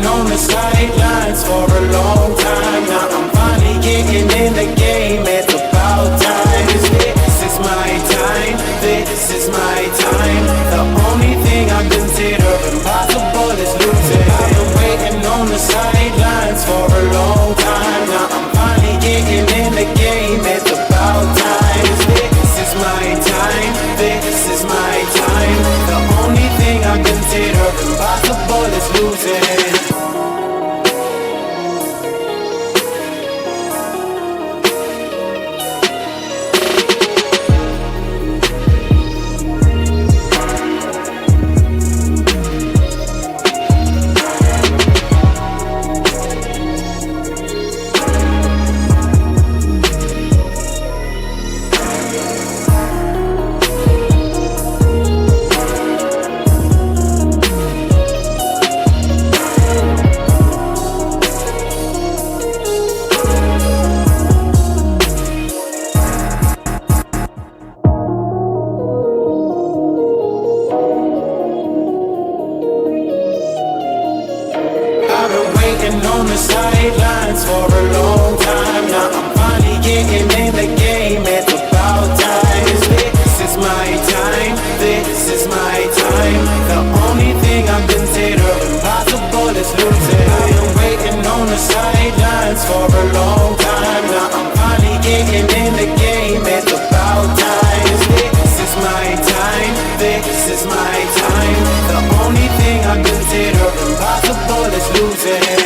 waiting on the sidelines for a long time. Now I'm finally getting in the game. It's about time. This is my time. This is my time. The only thing I consider impossible is losing. I've been waiting on the sidelines for a long time. Now I'm finally getting in the game. It's about time. This is my time. This is my time. The only thing I consider impossible is losing. On the sidelines for a long time. Now I'm finally getting in the game. It's about time. This is my time. This is my time. The only thing I consider impossible is losing. I've been waiting on the sidelines for a long time. Now I'm finally getting in the game. It's about time. This is my time. This is my time. The only thing I consider impossible is losing.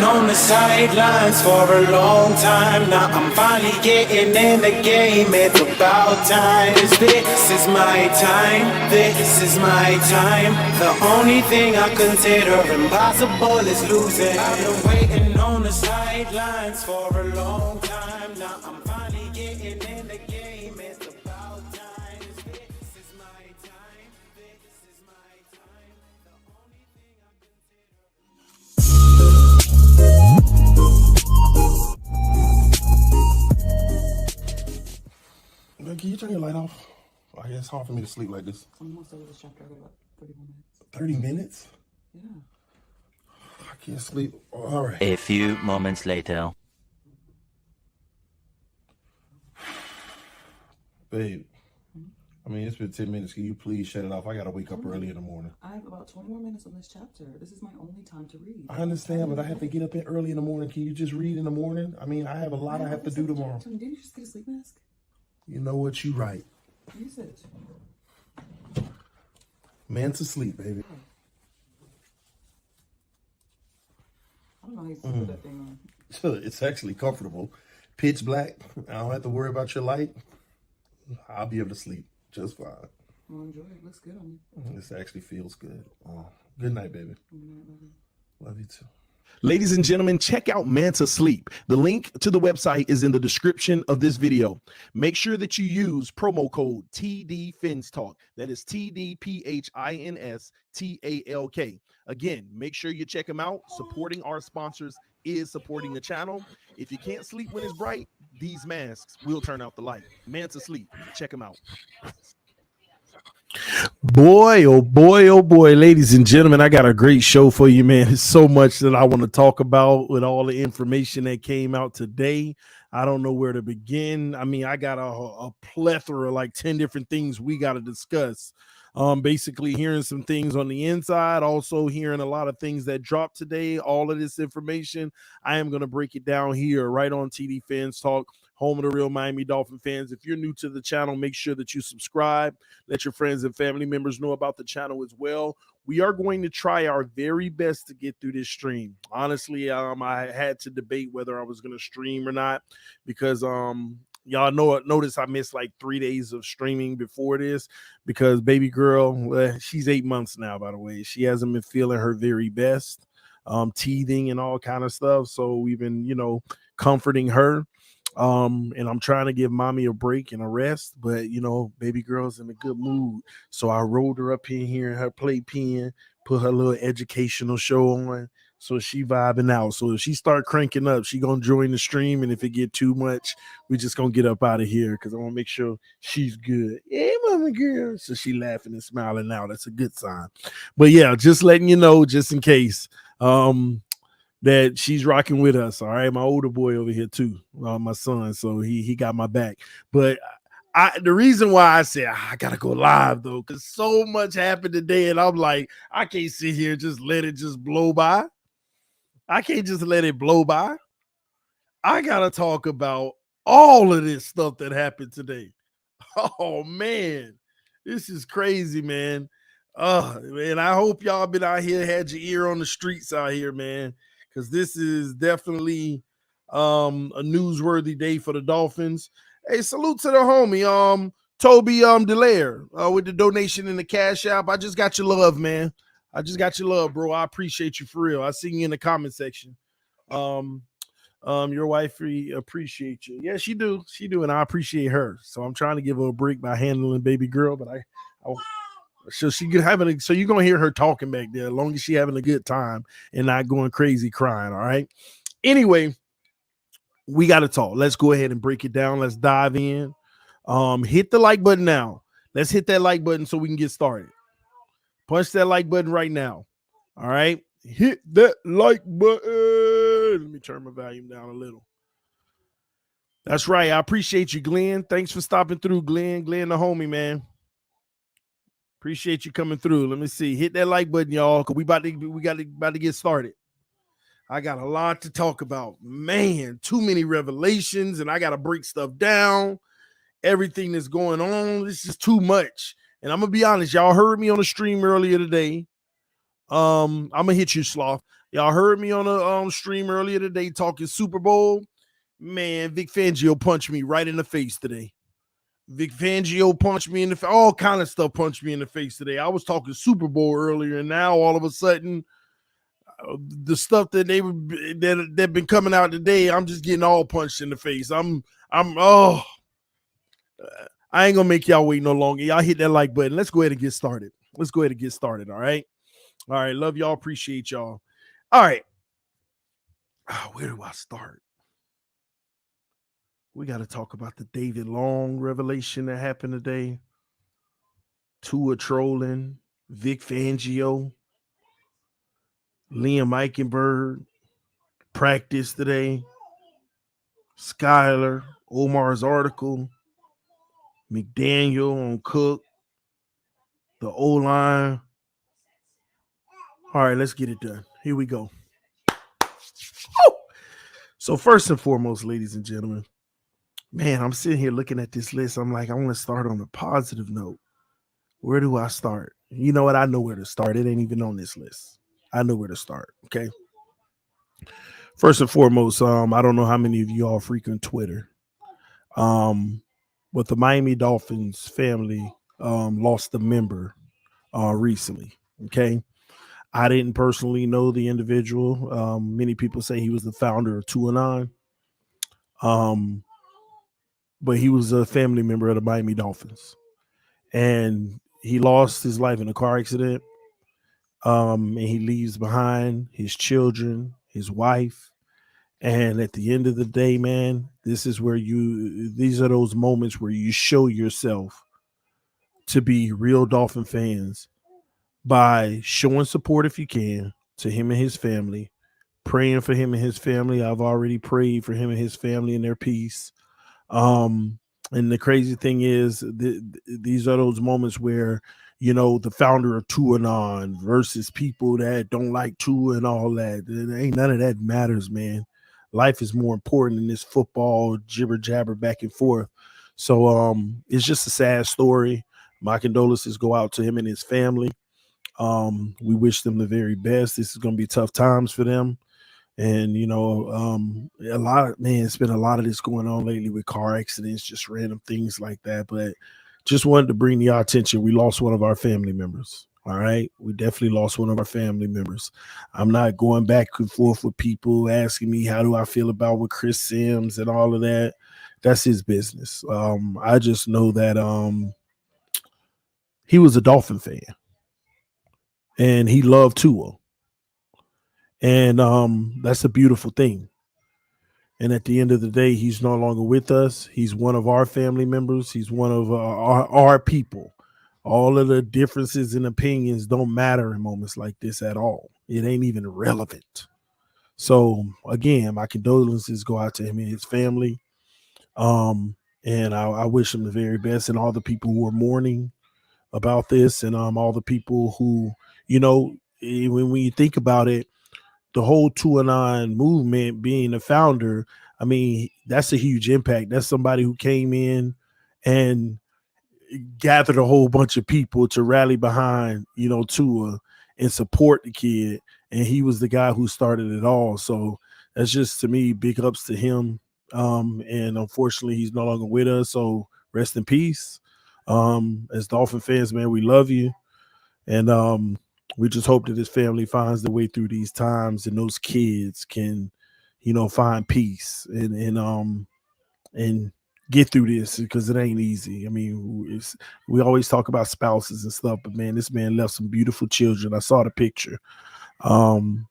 On the sidelines for a long time. Now I'm finally getting in the game. It's about time. This is my time. This is my time. The only thing I consider impossible is losing. I've been waiting on the sidelines for a long time. Now I'm finally getting in the game. It's about time. This is my time. This is my time. The only thing I Can you turn your light off? Oh, yeah, it's hard for me to sleep like this. I'm almost over this chapter. I got about 30 more minutes. 30 minutes? Yeah. I can't sleep. Oh, all right. A few moments later. Babe, I mean, it's been 10 minutes. Can you please shut it off? I got to wake up early in the morning. I have about 20 more minutes on this chapter. This is my only time to read. I understand, but I have to get up early in the morning. Can you just read in the morning? I mean, I have a lot I have to do tomorrow. Didn't you just get a sleep mask? You know what? You right. Use it. Manta sleep, baby. I don't know how you sleep with that thing on. It's actually comfortable. Pitch black. I don't have to worry about your light. I'll be able to sleep just fine. Well, enjoy it. Looks good on you. This actually feels good. Oh, good night, baby. Good night, love you. Love you too. Ladies and gentlemen, check out Manta Sleep. The link to the website is in the description of this video. Make sure that you use promo code TDPHINSTALK. That is TDPHINSTALK. Again, make sure you check them out. Supporting our sponsors is supporting the channel. If you can't sleep when it's bright, these masks will turn out the light. Manta Sleep. Check them out. Boy, oh boy, ladies and gentlemen, I got a great show for you, man. There's so much that I want to talk about with all the information that came out today. I don't know where to begin. I mean, I got a plethora, like 10 different things we got to discuss. Basically hearing some things on the inside, also hearing a lot of things that dropped today. All of this information, I am going to break it down here right on TD Fans Talk. home of the real Miami Dolphin fans. If you're new to the channel, make sure that you subscribe. Let your friends and family members know about the channel as well. We are going to try our very best to get through this stream. Honestly, I had to debate whether I was going to stream or not because y'all notice I missed like 3 days of streaming before this because baby girl, she's 8 months now, by the way. She hasn't been feeling her very best, teething and all kind of stuff. So we've been, comforting her. And I'm trying to give mommy a break and a rest, but baby girl's in a good mood. So I rolled her up in here in her playpen, put her little educational show on. So she vibing out. So if she start cranking up, she gonna join the stream. And if it get too much, we just gonna get up out of here because I want to make sure she's good. Yeah, mama girl. So she laughing and smiling now. That's a good sign. But yeah, just letting you know, just in case. That she's rocking with us. All right. My older boy over here too, my son. So he got my back. But the reason why I said I gotta go live though, because so much happened today, and I'm like, I can't sit here and just let it just blow by. I can't just let it blow by. I gotta talk about all of this stuff that happened today. Oh man, this is crazy, man. Man, I hope y'all been out here, had your ear on the streets out here, man. Because this is definitely a newsworthy day for the Dolphins. Hey, salute to the homie, Toby Delaire, with the donation in the Cash App. I just got your love, man. I just got your love, bro. I appreciate you for real. I see you in the comment section. Your wife appreciate you. Yeah, she do, and I appreciate her. So I'm trying to give her a break by handling baby girl, but so so you're gonna hear her talking back there as long as she having a good time and not going crazy crying. All right. Anyway, we got to talk. Let's go ahead and break it down. Let's dive in. Hit the like button now. Let's hit that like button so we can get started. Punch that like button right now. All right. Hit that like button. Let me turn my volume down a little. That's right. I appreciate you, Glenn. Thanks for stopping through, Glenn. Glenn, the homie, man. Appreciate you coming through. Let me see. Hit that like button, y'all, because we about to get started. I got a lot to talk about. Man, too many revelations, and I got to break stuff down. Everything that's going on, this is too much. And I'm gonna be honest, y'all heard me on the stream earlier today. I'm gonna hit you, Sloth. Y'all heard me on the stream earlier today talking Super Bowl. Man, Vic Fangio punched me right in the face today. Vic Fangio punched me in the face. All kind of stuff punched me in the face today. I was talking Super Bowl earlier, and now all of a sudden, the stuff that they've been coming out today, I'm just getting all punched in the face. I ain't gonna make y'all wait no longer. Y'all hit that like button. Let's go ahead and get started. All right. All right. Love y'all. Appreciate y'all. All right. Where do I start? We got to talk about the David Long revelation that happened today. Tua trolling, Vic Fangio, Liam Eichenberg, practice today, Skylar, Omar's article, McDaniel on Cook, the O-line. All right, let's get it done. Here we go. Oh! So first and foremost, ladies and gentlemen, man, I'm sitting here looking at this list. I'm like, I want to start on a positive note. Where do I start? You know what? I know where to start. It ain't even on this list. I know where to start. Okay. First and foremost, I don't know how many of you all frequent Twitter. But the Miami Dolphins family lost a member recently. Okay. I didn't personally know the individual. Many people say he was the founder of Tua. But he was a family member of the Miami Dolphins. And he lost his life in a car accident. And he leaves behind his children, his wife. And at the end of the day, man, these are those moments where you show yourself to be real Dolphin fans by showing support if you can to him and his family, praying for him and his family. I've already prayed for him and his family and their peace. And the crazy thing is, these are those moments where, the founder of Tua versus people that don't like Tua and all that. Ain't none of that matters, man. life is more important than this football jibber jabber back and forth. So it's just a sad story. My condolences go out to him and his family. We wish them the very best. This is going to be tough times for them. And, it's been a lot of this going on lately with car accidents, just random things like that. But just wanted to bring to your attention, we lost one of our family members. All right. We definitely lost one of our family members. I'm not going back and forth with people asking me, how do I feel about with Chris Sims and all of that? That's his business. I just know that he was a Dolphin fan and he loved Tua. And that's a beautiful thing. And at the end of the day, he's no longer with us. He's one of our family members. He's one of our people. All of the differences in opinions don't matter in moments like this at all. It ain't even relevant. So, again, my condolences go out to him and his family. And I wish him the very best, and all the people who are mourning about this, and all the people who, when you think about it, the whole 2-9 movement, being the founder, I mean, that's a huge impact. That's somebody who came in and gathered a whole bunch of people to rally behind, Tua and support the kid. And he was the guy who started it all. So that's just, to me, big ups to him. And unfortunately, he's no longer with us. So rest in peace. As Dolphin fans, man, we love you. And we just hope that his family finds their way through these times, and those kids can, find peace and get through this, because it ain't easy. I mean, we always talk about spouses and stuff, but man, this man left some beautiful children. I saw the picture. And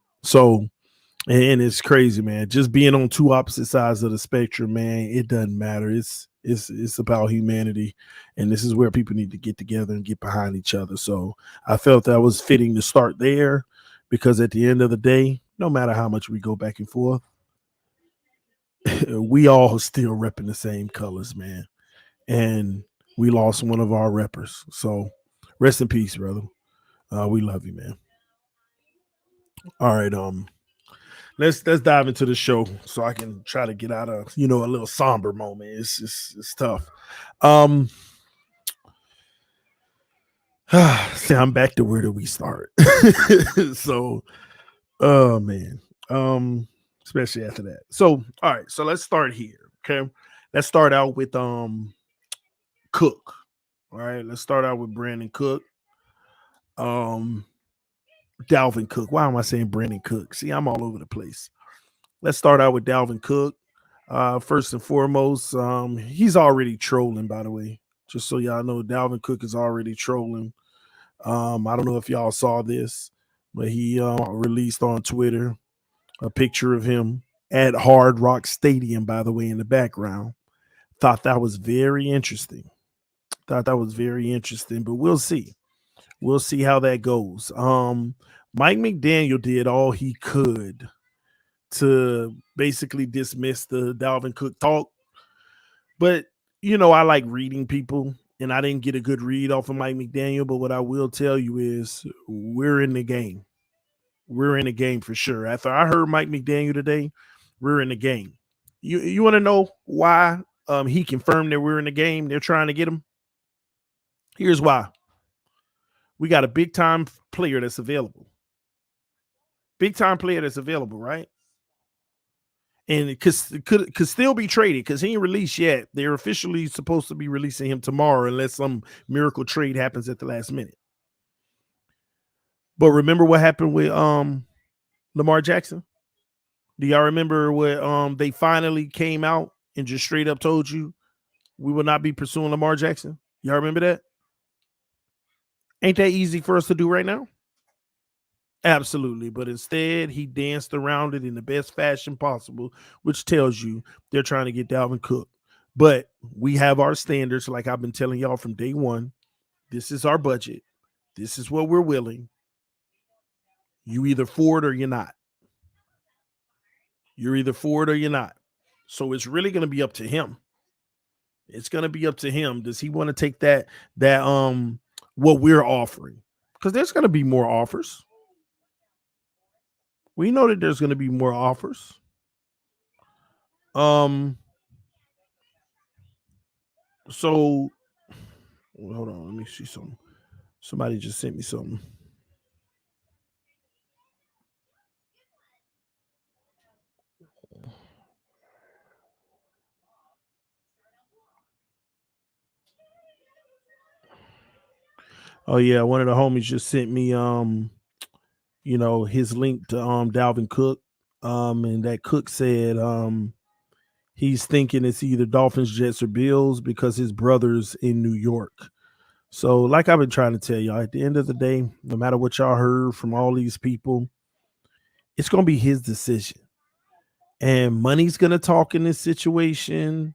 it's crazy, man. Just being on two opposite sides of the spectrum, man, it doesn't matter. It's about humanity, and this is where people need to get together and get behind each other. So I felt that was fitting to start there, because at the end of the day, no matter how much we go back and forth, we all still repping the same colors, man. And we lost one of our reppers. So rest in peace, brother. We love you, man. All right. Let's dive into the show so I can try to get out of, a little somber moment. It's tough. See, I'm back to where do we start? So, oh man. Especially after that. So, all right, so let's start here. Okay. Let's start out with Cook. All right, let's start out with Brandon Cook. Dalvin Cook. Why am I saying Brandon Cook? See, I'm all over the place. Let's start out with Dalvin Cook. First and foremost, he's already trolling, by the way. Just so y'all know, Dalvin Cook is already trolling. I don't know if y'all saw this, but he released on Twitter a picture of him at Hard Rock Stadium, by the way, in the background. Thought that was very interesting. But we'll see. We'll see how that goes. Mike McDaniel did all he could to basically dismiss the Dalvin Cook talk. But, I like reading people, and I didn't get a good read off of Mike McDaniel. But what I will tell you is we're in the game. We're in the game for sure. After I heard Mike McDaniel today, we're in the game. You want to know why he confirmed that we're in the game? They're trying to get him. Here's why. We got a big-time player that's available. Big-time player that's available, right? And it could still be traded because he ain't released yet. They're officially supposed to be releasing him tomorrow unless some miracle trade happens at the last minute. But remember what happened with Lamar Jackson? Do y'all remember what they finally came out and just straight up told you we will not be pursuing Lamar Jackson? Y'all remember that? Ain't that easy for us to do right now? Absolutely. But instead, he danced around it in the best fashion possible, which tells you they're trying to get Dalvin Cook. But we have our standards, like I've been telling y'all from day one. This is our budget. This is what we're willing. You either for it or you're not. You're either for it or you're not. So it's really going to be up to him. It's going to be up to him. Does he want to take that what we're offering? Because there's going to be more offers. We know that there's going to be more offers. So hold on, let me see something. Somebody just sent me something. Oh yeah, one of the homies just sent me his link to Dalvin Cook. And that Cook said he's thinking it's either Dolphins, Jets, or Bills because his brother's in New York. So, like I've been trying to tell y'all, at the end of the day, no matter what y'all heard from all these people, it's gonna be his decision. And money's gonna talk in this situation.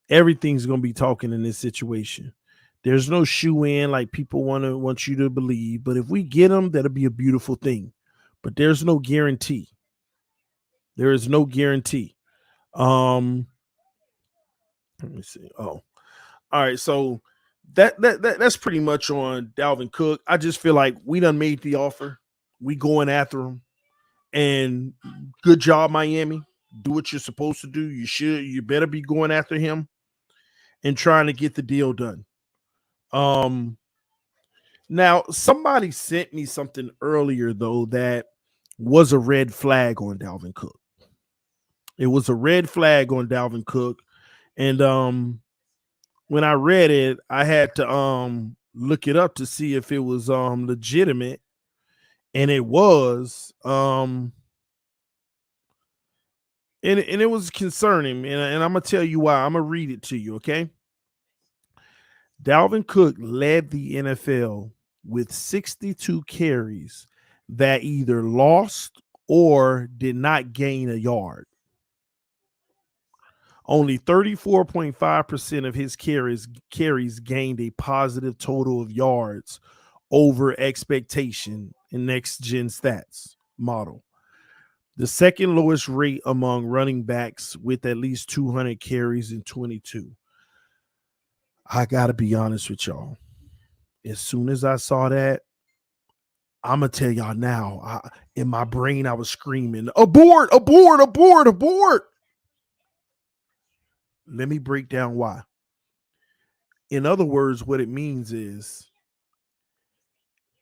Everything's gonna be talking in this situation. There's no shoe in like people want you to believe. But if we get him, that'll be a beautiful thing. But there's no guarantee. There is no guarantee. Let me see. Oh, all right. So that's pretty much on Dalvin Cook. I just feel like we done made the offer. We going after him. And good job, Miami. Do what you're supposed to do. You better be going after him and trying to get the deal done. Now somebody sent me something earlier though that was a red flag on Dalvin Cook. It was a red flag on Dalvin Cook. And when I read it, I had to look it up to see if it was legitimate. And it was and it was concerning. And I'm gonna tell you why. I'm gonna read it to you, okay? Dalvin Cook led the NFL with 62 carries that either lost or did not gain a yard. Only 34.5% of his carries gained a positive total of yards over expectation in next gen stats model. The second lowest rate among running backs with at least 200 carries in 22. I got to be honest with y'all. As soon as I saw that, I'm going to tell y'all now, in my brain, I was screaming, abort, abort, abort, abort. Let me break down why. In other words, what it means is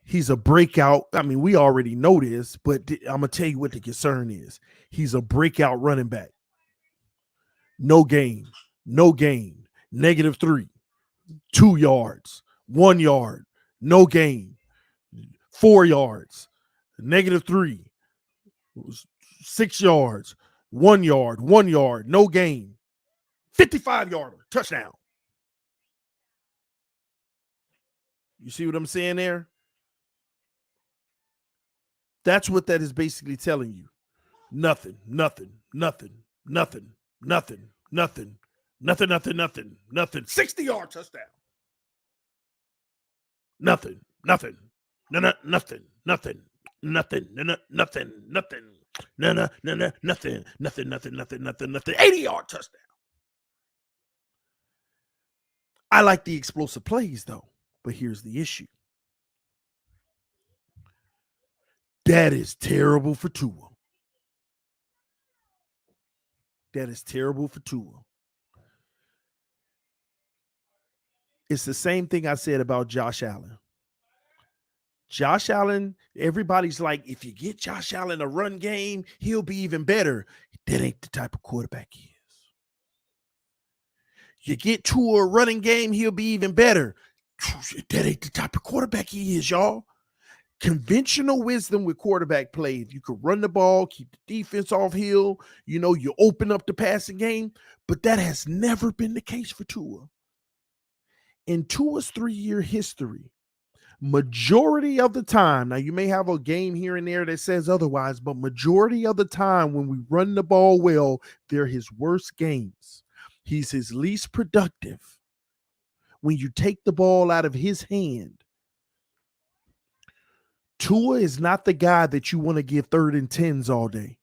he's a breakout. I mean, we already know this, but I'm going to tell you what the concern is. He's a breakout running back. No gain, -3, 2 yards, 1 yard, no gain, 4 yards, -3, 6 yards, 1 yard, no gain, 55-yarder, touchdown. You see what I'm saying there? That's what that is basically telling you. Nothing. 60-yard touchdown. Nothing. 80-yard touchdown. I like the explosive plays though, but here's the issue. That is terrible for Tua. It's the same thing I said about Josh Allen. Josh Allen, everybody's like, if you get Josh Allen a run game, he'll be even better. That ain't the type of quarterback he is. You get Tua a running game, he'll be even better. That ain't the type of quarterback he is, y'all. Conventional wisdom with quarterback play. If you could run the ball, keep the defense off hill, you open up the passing game. But that has never been the case for Tua. In Tua's 3-year history, majority of the time, now you may have a game here and there that says otherwise, but majority of the time when we run the ball well, they're his worst games. He's his least productive when you take the ball out of his hand. Tua is not the guy that you want to give 3rd and 10s all day.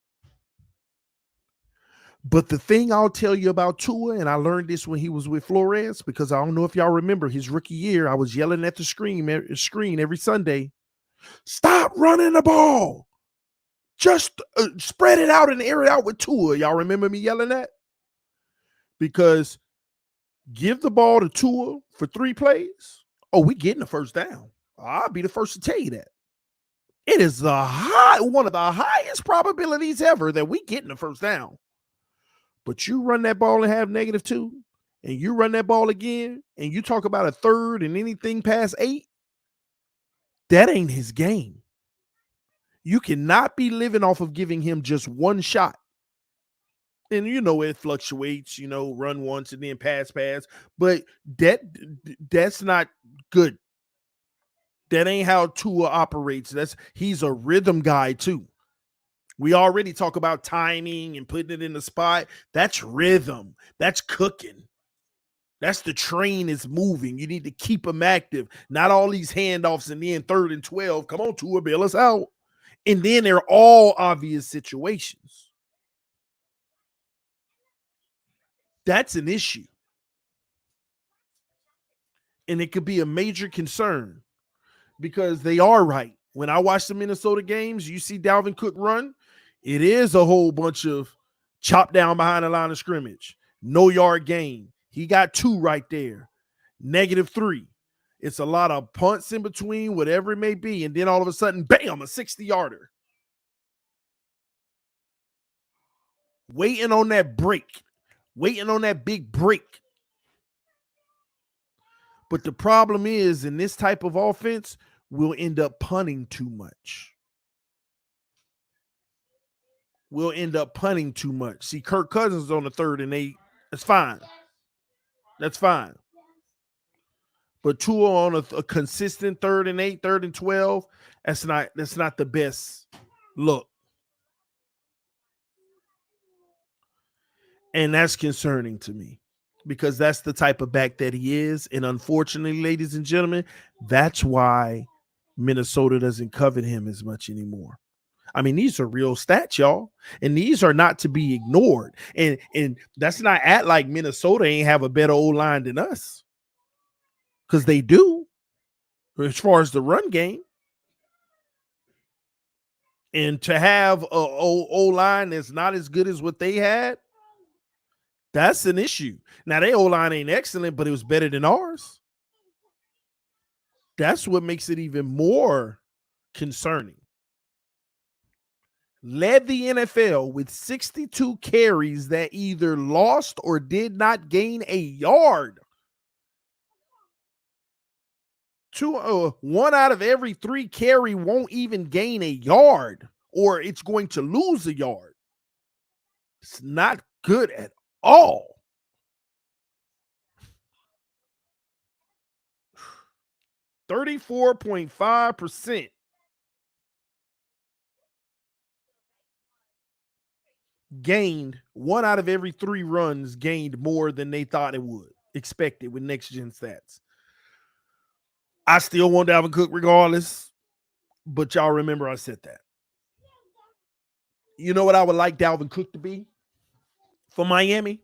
But the thing I'll tell you about Tua, and I learned this when he was with Flores, because I don't know if y'all remember his rookie year, I was yelling at the screen every Sunday, stop running the ball. Just spread it out and air it out with Tua. Y'all remember me yelling that? because give the ball to Tua for 3 plays. Oh, we getting the first down. I'll be the first to tell you that. It is one of the highest probabilities ever that we getting the first down. But you run that ball and have -2, and you run that ball again, and you talk about a third and anything past 8, that ain't his game. You cannot be living off of giving him just one shot. And it fluctuates, run once and then pass. But that's not good. That ain't how Tua operates. He's a rhythm guy too. We already talk about timing and putting it in the spot. That's rhythm. That's cooking. That's the train is moving. You need to keep them active. Not all these handoffs and then 3rd and 12. Come on, Tua, bail us out. And then they're all obvious situations. That's an issue. And it could be a major concern because they are right. When I watch the Minnesota games, you see Dalvin Cook run, it is a whole bunch of chop down behind the line of scrimmage. No yard gain. He got 2 right there. -3. It's a lot of punts in between, whatever it may be. And then all of a sudden, bam, a 60-yarder. Waiting on that break. Waiting on that big break. But the problem is, in this type of offense, we'll end up punting too much. See, Kirk Cousins on the 3rd and 8. That's fine. But Tua on a consistent 3rd and 8, 3rd and 12, that's not the best look. And that's concerning to me because that's the type of back that he is. And unfortunately, ladies and gentlemen, that's why Minnesota doesn't covet him as much anymore. I mean, these are real stats, y'all. And these are not to be ignored. And that's not act like Minnesota ain't have a better O-line than us. Because they do, as far as the run game. And to have a O-line that's not as good as what they had, that's an issue. Now, their O-line ain't excellent, but it was better than ours. That's what makes it even more concerning. Led the NFL with 62 carries that either lost or did not gain a yard. 1 out of every 3 carry won't even gain a yard, or it's going to lose a yard. It's not good at all. 34.5% gained. 1 out of every 3 runs gained more than they thought it would. Expected with next gen stats. I still want Dalvin Cook regardless, but y'all remember I said that. You know what I would like Dalvin Cook to be for Miami?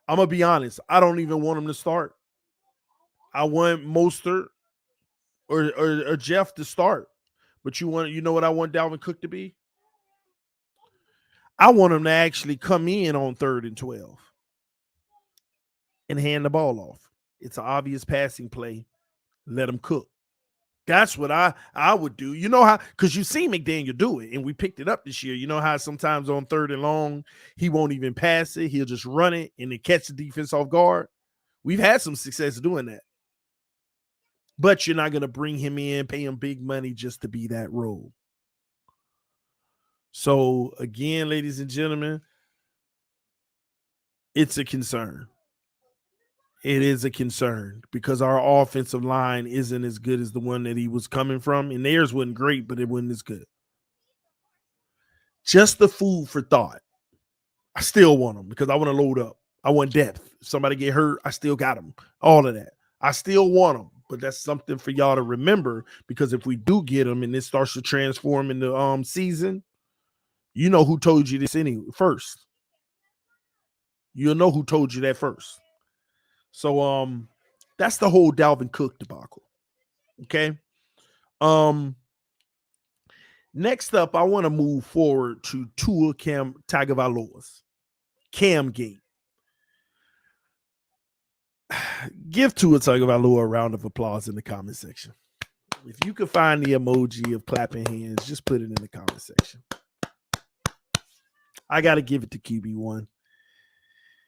I'm going to be honest. I don't even want him to start. I want Mostert or Jeff to start. But you know what I want Dalvin Cook to be? I want him to actually come in on 3rd and 12 and hand the ball off. It's an obvious passing play. Let him cook. That's what I would do. You know how, because you see McDaniel do it, and we picked it up this year. You know how sometimes on 3rd and long, he won't even pass it. He'll just run it and then catch the defense off guard. We've had some success doing that. But you're not going to bring him in, pay him big money just to be that role. So, again, ladies and gentlemen, it's a concern. It is a concern because our offensive line isn't as good as the one that he was coming from. And theirs wasn't great, but it wasn't as good. Just the food for thought. I still want them because I want to load up. I want depth. If somebody get hurt, I still got them. All of that. I still want them, but that's something for y'all to remember because if we do get them and this starts to transform in the season, you know who told you this first. You'll know who told you that first. So that's the whole Dalvin Cook debacle. Okay. Next up, I want to move forward to Tua Tagovailoa's Camgate. give Tua Tagovailoa a round of applause in the comment section. If you can find the emoji of clapping hands, just put it in the comment section. I got to give it to QB1.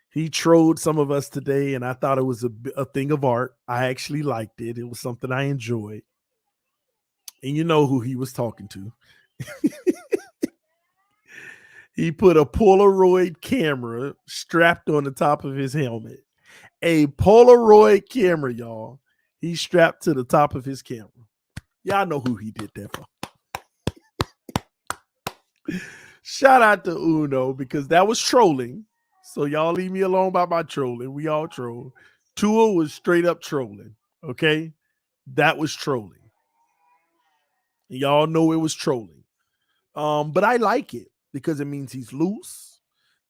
He trolled some of us today, and I thought it was a thing of art. I actually liked it. It was something I enjoyed. And you know who he was talking to. He put a Polaroid camera strapped on the top of his helmet. A Polaroid camera, y'all. He strapped to the top of his camera. Y'all know who he did that for. Shout out to Uno, because that was trolling. So y'all leave me alone about my trolling. We all troll. Tua was straight up trolling. Okay? That was trolling. Y'all know it was trolling. But I like it because it means he's loose.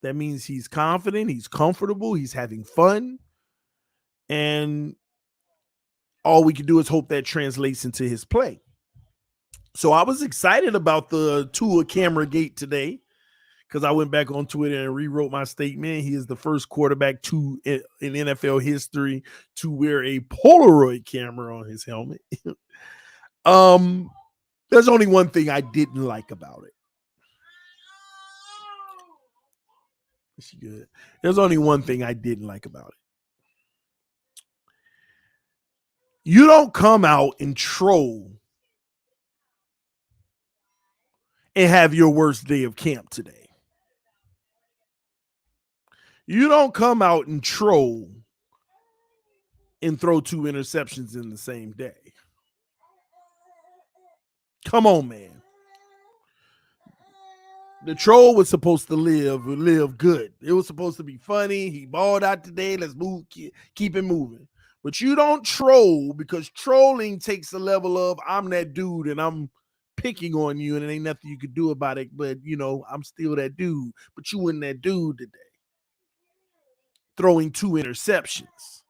That means he's confident, he's comfortable, he's having fun. And all we can do is hope that translates into his play. So I was excited about the Tua camera gate today because I went back on Twitter and rewrote my statement. He is the first quarterback in NFL history to wear a Polaroid camera on his helmet. There's only one thing I didn't like about it. It's good. There's only one thing I didn't like about it. You don't come out and troll and have your worst day of camp today. You don't come out and troll and throw 2 interceptions in the same day. Come on, man. The troll was supposed to live good. It was supposed to be funny. He balled out today. Let's move, keep it moving. But you don't troll, because trolling takes a level of I'm that dude and I'm picking on you and there ain't nothing you could do about it. But, you know, I'm still that dude. But you weren't that dude today. Throwing 2 interceptions.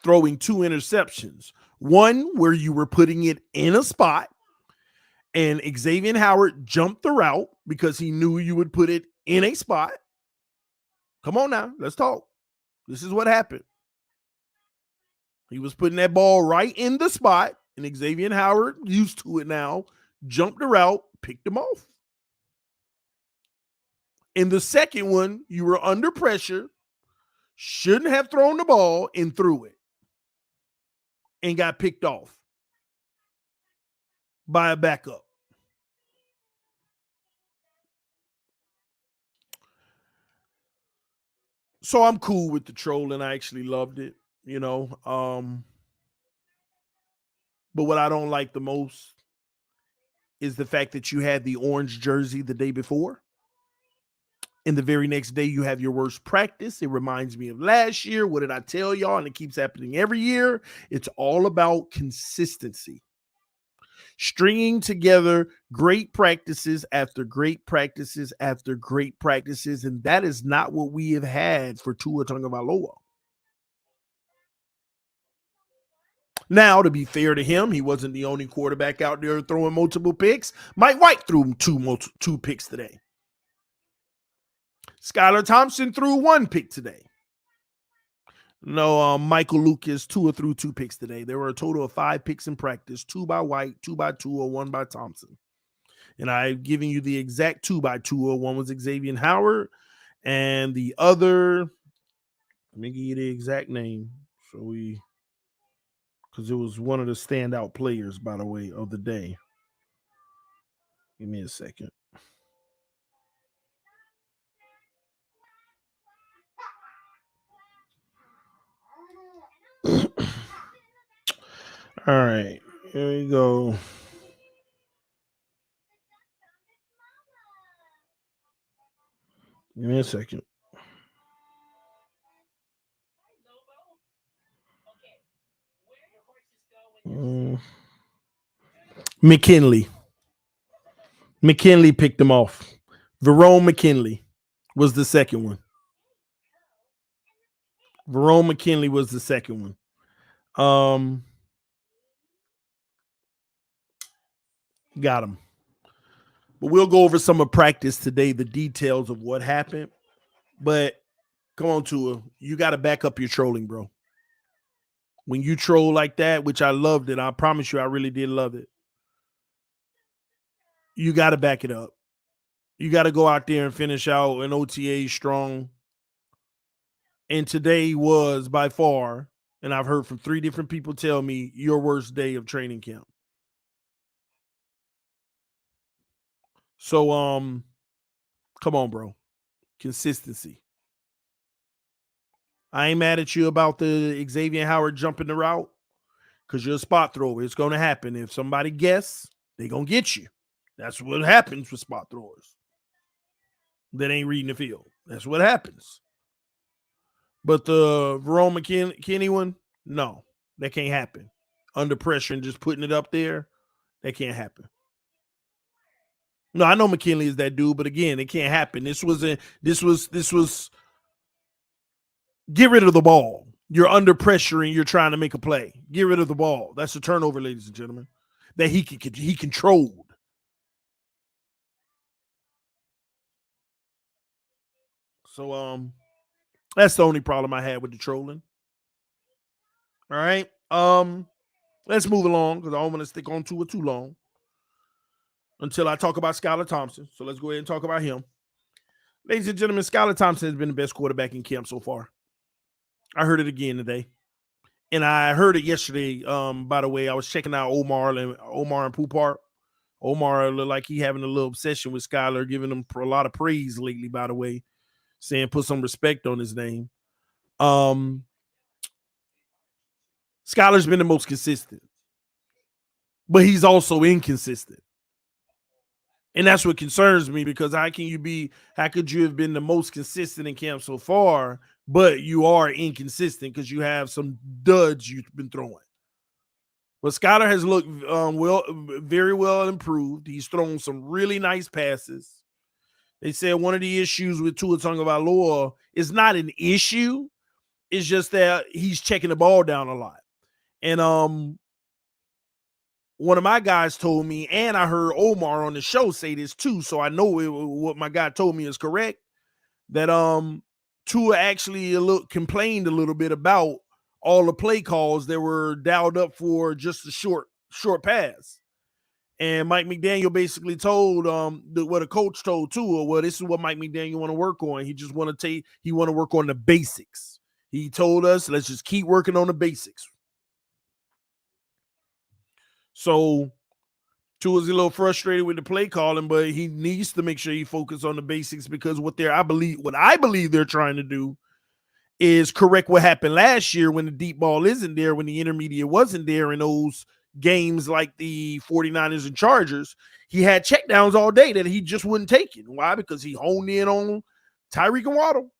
Throwing 2 interceptions. One where you were putting it in a spot and Xavier Howard jumped the route because he knew you would put it in a spot. Come on now, let's talk. This is what happened. He was putting that ball right in the spot, and Xavier Howard, used to it now, jumped the route, picked him off. In the second one, you were under pressure, shouldn't have thrown the ball, and threw it, and got picked off by a backup. So I'm cool with the trolling. I actually loved it, you know. But what I don't like the most is the fact that you had the orange jersey the day before. And the very next day, you have your worst practice. It reminds me of last year. What did I tell y'all? And it keeps happening every year. It's all about consistency. Stringing together great practices after great practices after great practices. And that is not what we have had for Tua Tagovailoa. Now, to be fair to him, he wasn't the only quarterback out there throwing multiple picks. Mike White threw two picks today. Skylar Thompson threw 1 pick today. No, Michael Lucas, Tua threw 2 picks today. There were a total of 5 picks in practice, 2 by White, 2 by Tua, 1 by Thompson. And I've given you the exact 2 by Tua. 1 was Xavier Howard, and the other, let me give you the exact name. Because it was one of the standout players, by the way, of the day. Give me a second. All right, here we go. Give me a second. McKinley picked him off. Verone McKinley was the second one. Verone McKinley was the second one. Got him. But we'll go over some of practice today, the details of what happened. But Come on, Tua. You got to back up your trolling, bro. When you troll like that, which I loved it, I promise you I really did love it. You got to back it up. You got to go out there and finish out an OTA strong. And today was by far, and I've heard from 3 different people tell me, your worst day of training camp. So, come on, bro. Consistency. I ain't mad at you about the Xavier Howard jumping the route because you're a spot thrower. It's going to happen. If somebody guess, they're going to get you. That's what happens with spot throwers that ain't reading the field. That's what happens. But the Verone McKinney one, no, that can't happen. Under pressure and just putting it up there, that can't happen. No, I know McKinley is that dude, but again, it can't happen. This was get rid of the ball. You're under pressure and you're trying to make a play. Get rid of the ball. That's a turnover, ladies and gentlemen, that he controlled. So that's the only problem I had with the trolling. All right. Let's move along because I don't want to stick on to it too long until I talk about Skylar Thompson. So let's go ahead and talk about him. Ladies and gentlemen, Skylar Thompson has been the best quarterback in camp so far. I heard it again today. And I heard it yesterday. By the way, I was checking out Omar and Poupart. Omar looked like he having a little obsession with Skylar, giving him a lot of praise lately, by the way, saying put some respect on his name. Skylar's been the most consistent, but he's also inconsistent. And that's what concerns me because how could you have been the most consistent in camp so far, but you are inconsistent because you have some duds you've been throwing. But Skylar has looked very well improved. He's thrown some really nice passes. They said one of the issues with Tua Tagovailoa is not an issue. It's just that he's checking the ball down a lot. And one of my guys told me, and I heard Omar on the show say this too, so I know what my guy told me is correct, that Tua actually complained a little bit about all the play calls that were dialed up for just a short pass. And Mike McDaniel basically told what a coach told Tua, well, this is what Mike McDaniel want to work on. He just want to work on the basics. He told us, let's just keep working on the basics. So Tua's a little frustrated with the play calling, but he needs to make sure he focuses on the basics because what I believe they're trying to do is correct what happened last year when the deep ball isn't there, when the intermediate wasn't there in those games like the 49ers and Chargers. He had checkdowns all day that he just wouldn't take it. Why? Because he honed in on Tyreek and Waddle.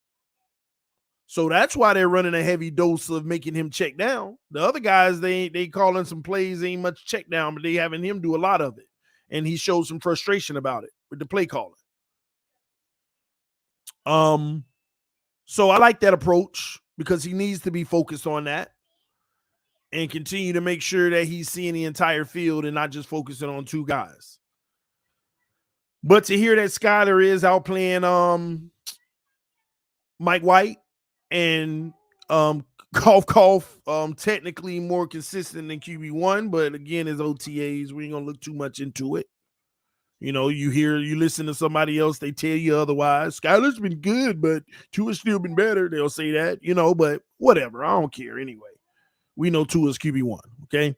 So that's why they're running a heavy dose of making him check down. The other guys, they calling some plays, ain't much check down, but they having him do a lot of it. And he showed some frustration about it with the play calling. So I like that approach because he needs to be focused on that and continue to make sure that he's seeing the entire field and not just focusing on 2 guys. But to hear that Skylar is out playing Mike White and technically more consistent than QB1, but again, as OTAs, we ain't gonna look too much into it. You know, you listen to somebody else, they tell you otherwise. Skylar's been good, but Tua's still been better. They'll say that, but whatever. I don't care anyway. We know Tua's QB1, okay?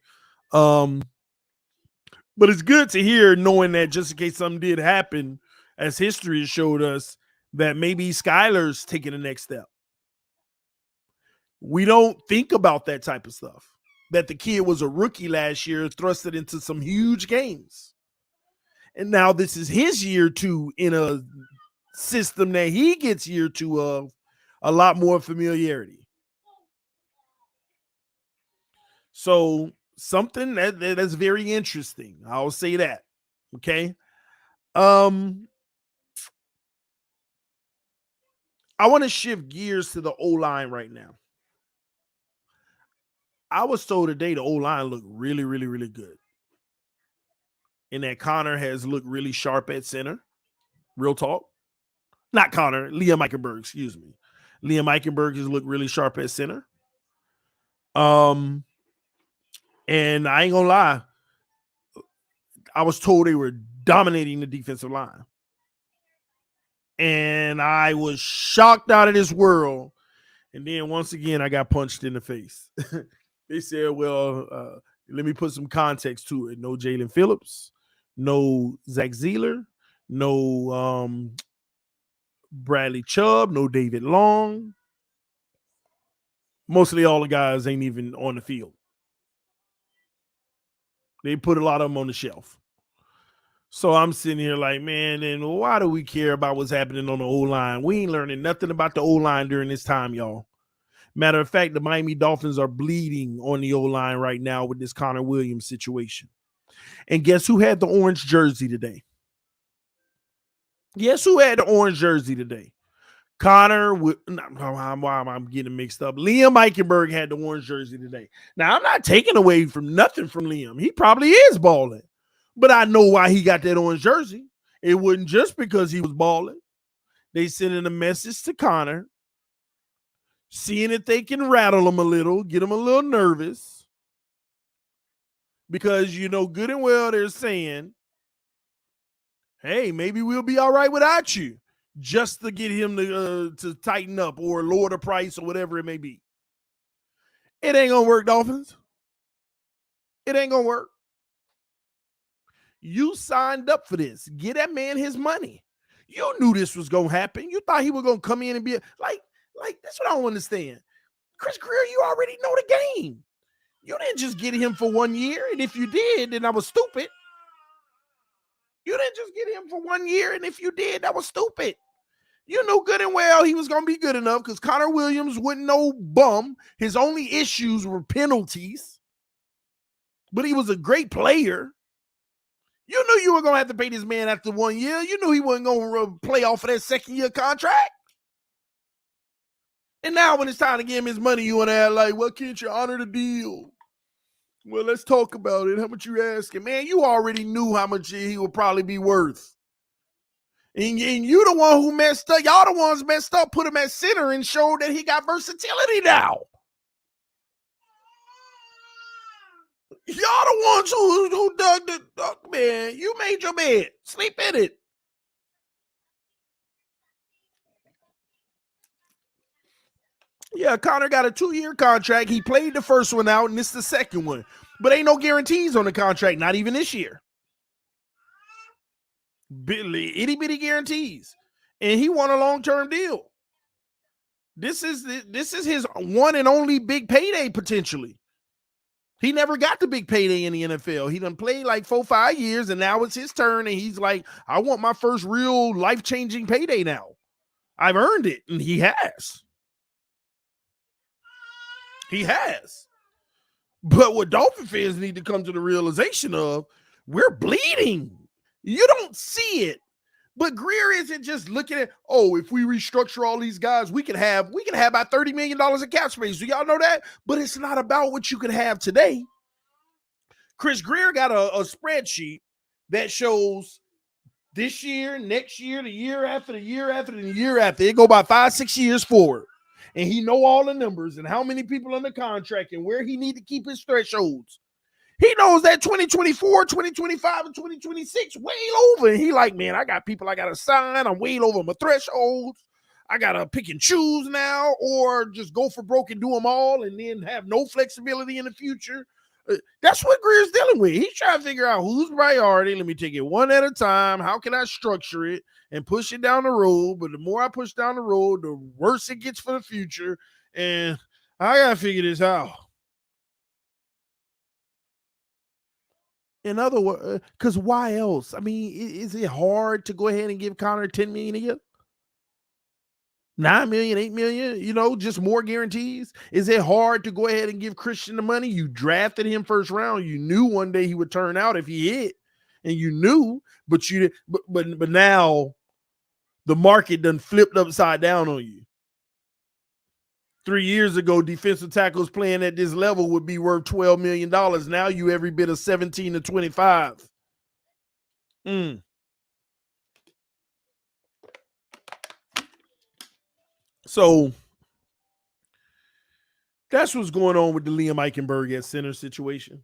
But it's good to hear knowing that just in case something did happen, as history has showed us, that maybe Skylar's taking the next step. We don't think about that type of stuff. That the kid was a rookie last year, thrusted into some huge games. And now this is his year 2 in a system that he gets year 2 of a lot more familiarity. So something that's very interesting. I'll say that. Okay. I want to shift gears to the O-line right now. I was told today the O-line looked really, really, really good. And that Connor has looked really sharp at center. Real talk. Not Connor, Liam Eichenberg, excuse me. Liam Eichenberg has looked really sharp at center. And I ain't gonna lie, I was told they were dominating the defensive line. And I was shocked out of this world. And then once again, I got punched in the face. They said, well, let me put some context to it. No Jalen Phillips, no Zach Zeeler, no Bradley Chubb, no David Long. Mostly all the guys ain't even on the field. They put a lot of them on the shelf. So I'm sitting here like, man, and why do we care about what's happening on the O-line? We ain't learning nothing about the O-line during this time, y'all. Matter of fact, the Miami Dolphins are bleeding on the O-line right now with this Connor Williams situation. And guess who had the orange jersey today? Guess who had the orange jersey today? I'm getting mixed up. Liam Eichenberg had the orange jersey today. Now, I'm not taking away from nothing from Liam. He probably is balling. But I know why he got that orange jersey. It wasn't just because he was balling. They sending a message to Connor, seeing if they can rattle him a little, get him a little nervous. Because you know good and well they're saying, hey, maybe we'll be all right without you, just to get him to tighten up or lower the price or whatever it may be. It ain't going to work, Dolphins. It ain't going to work. You signed up for this. Get that man his money. You knew this was going to happen. You thought he was going to come in and be like, that's what I don't understand. Chris Greer, you already know the game. You didn't just get him for 1 year, and if you did, then I was stupid. You didn't just get him for 1 year, and if you did, that was stupid. You knew good and well he was going to be good enough because Connor Williams wasn't no bum. His only issues were penalties, but he was a great player. You knew you were going to have to pay this man after 1 year. You knew he wasn't going to play off of that second-year contract. And now when it's time to give him his money, you want to act like, well, can't you honor the deal? Well, let's talk about it. How much you asking? Man, you already knew how much he would probably be worth. And you the one who messed up. Y'all the ones messed up, put him at center and showed that he got versatility now. Y'all the ones who dug the duck, man. You made your bed. Sleep in it. Yeah, Connor got a 2-year contract. He played the first one out, and this is the second one. But ain't no guarantees on the contract, not even this year. Itty-bitty guarantees. And he won a long-term deal. This is his one and only big payday, potentially. He never got the big payday in the NFL. He done played like 4-5 years, and now it's his turn, and he's like, I want my first real life-changing payday now. I've earned it, and he has. He has. But what Dolphin fans need to come to the realization of, we're bleeding. You don't see it. But Greer isn't just looking at, oh, if we restructure all these guys, we can have about $30 million in cap space. Do y'all know that? But it's not about what you can have today. Chris Greer got a spreadsheet that shows this year, next year, the year after, the year after, and the year after. It go by 5-6 years forward. And he know all the numbers and how many people under contract and where he need to keep his thresholds. He knows that 2024, 2025, and 2026 way over. And he like, man, I got people I got to sign. I'm way over my thresholds. I got to pick and choose now or just go for broke and do them all and then have no flexibility in the future. That's what Greer's dealing with. He's trying to figure out who's priority. Let me take it one at a time. How can I structure it and push it down the road? But the more I push down the road, the worse it gets for the future. And I got to figure this out. In other words, because why else? I mean, is it hard to go ahead and give Connor $10 million a year? $9 million, $8 million, just more guarantees. Is it hard to go ahead and give Christian the money? You drafted him first round. You knew one day he would turn out if he hit, and you knew, but now the market done flipped upside down on you. 3 years ago, defensive tackles playing at this level would be worth $12 million. Now you every bit of 17 to 25. So That's what's going on with the Liam Eichenberg at center situation.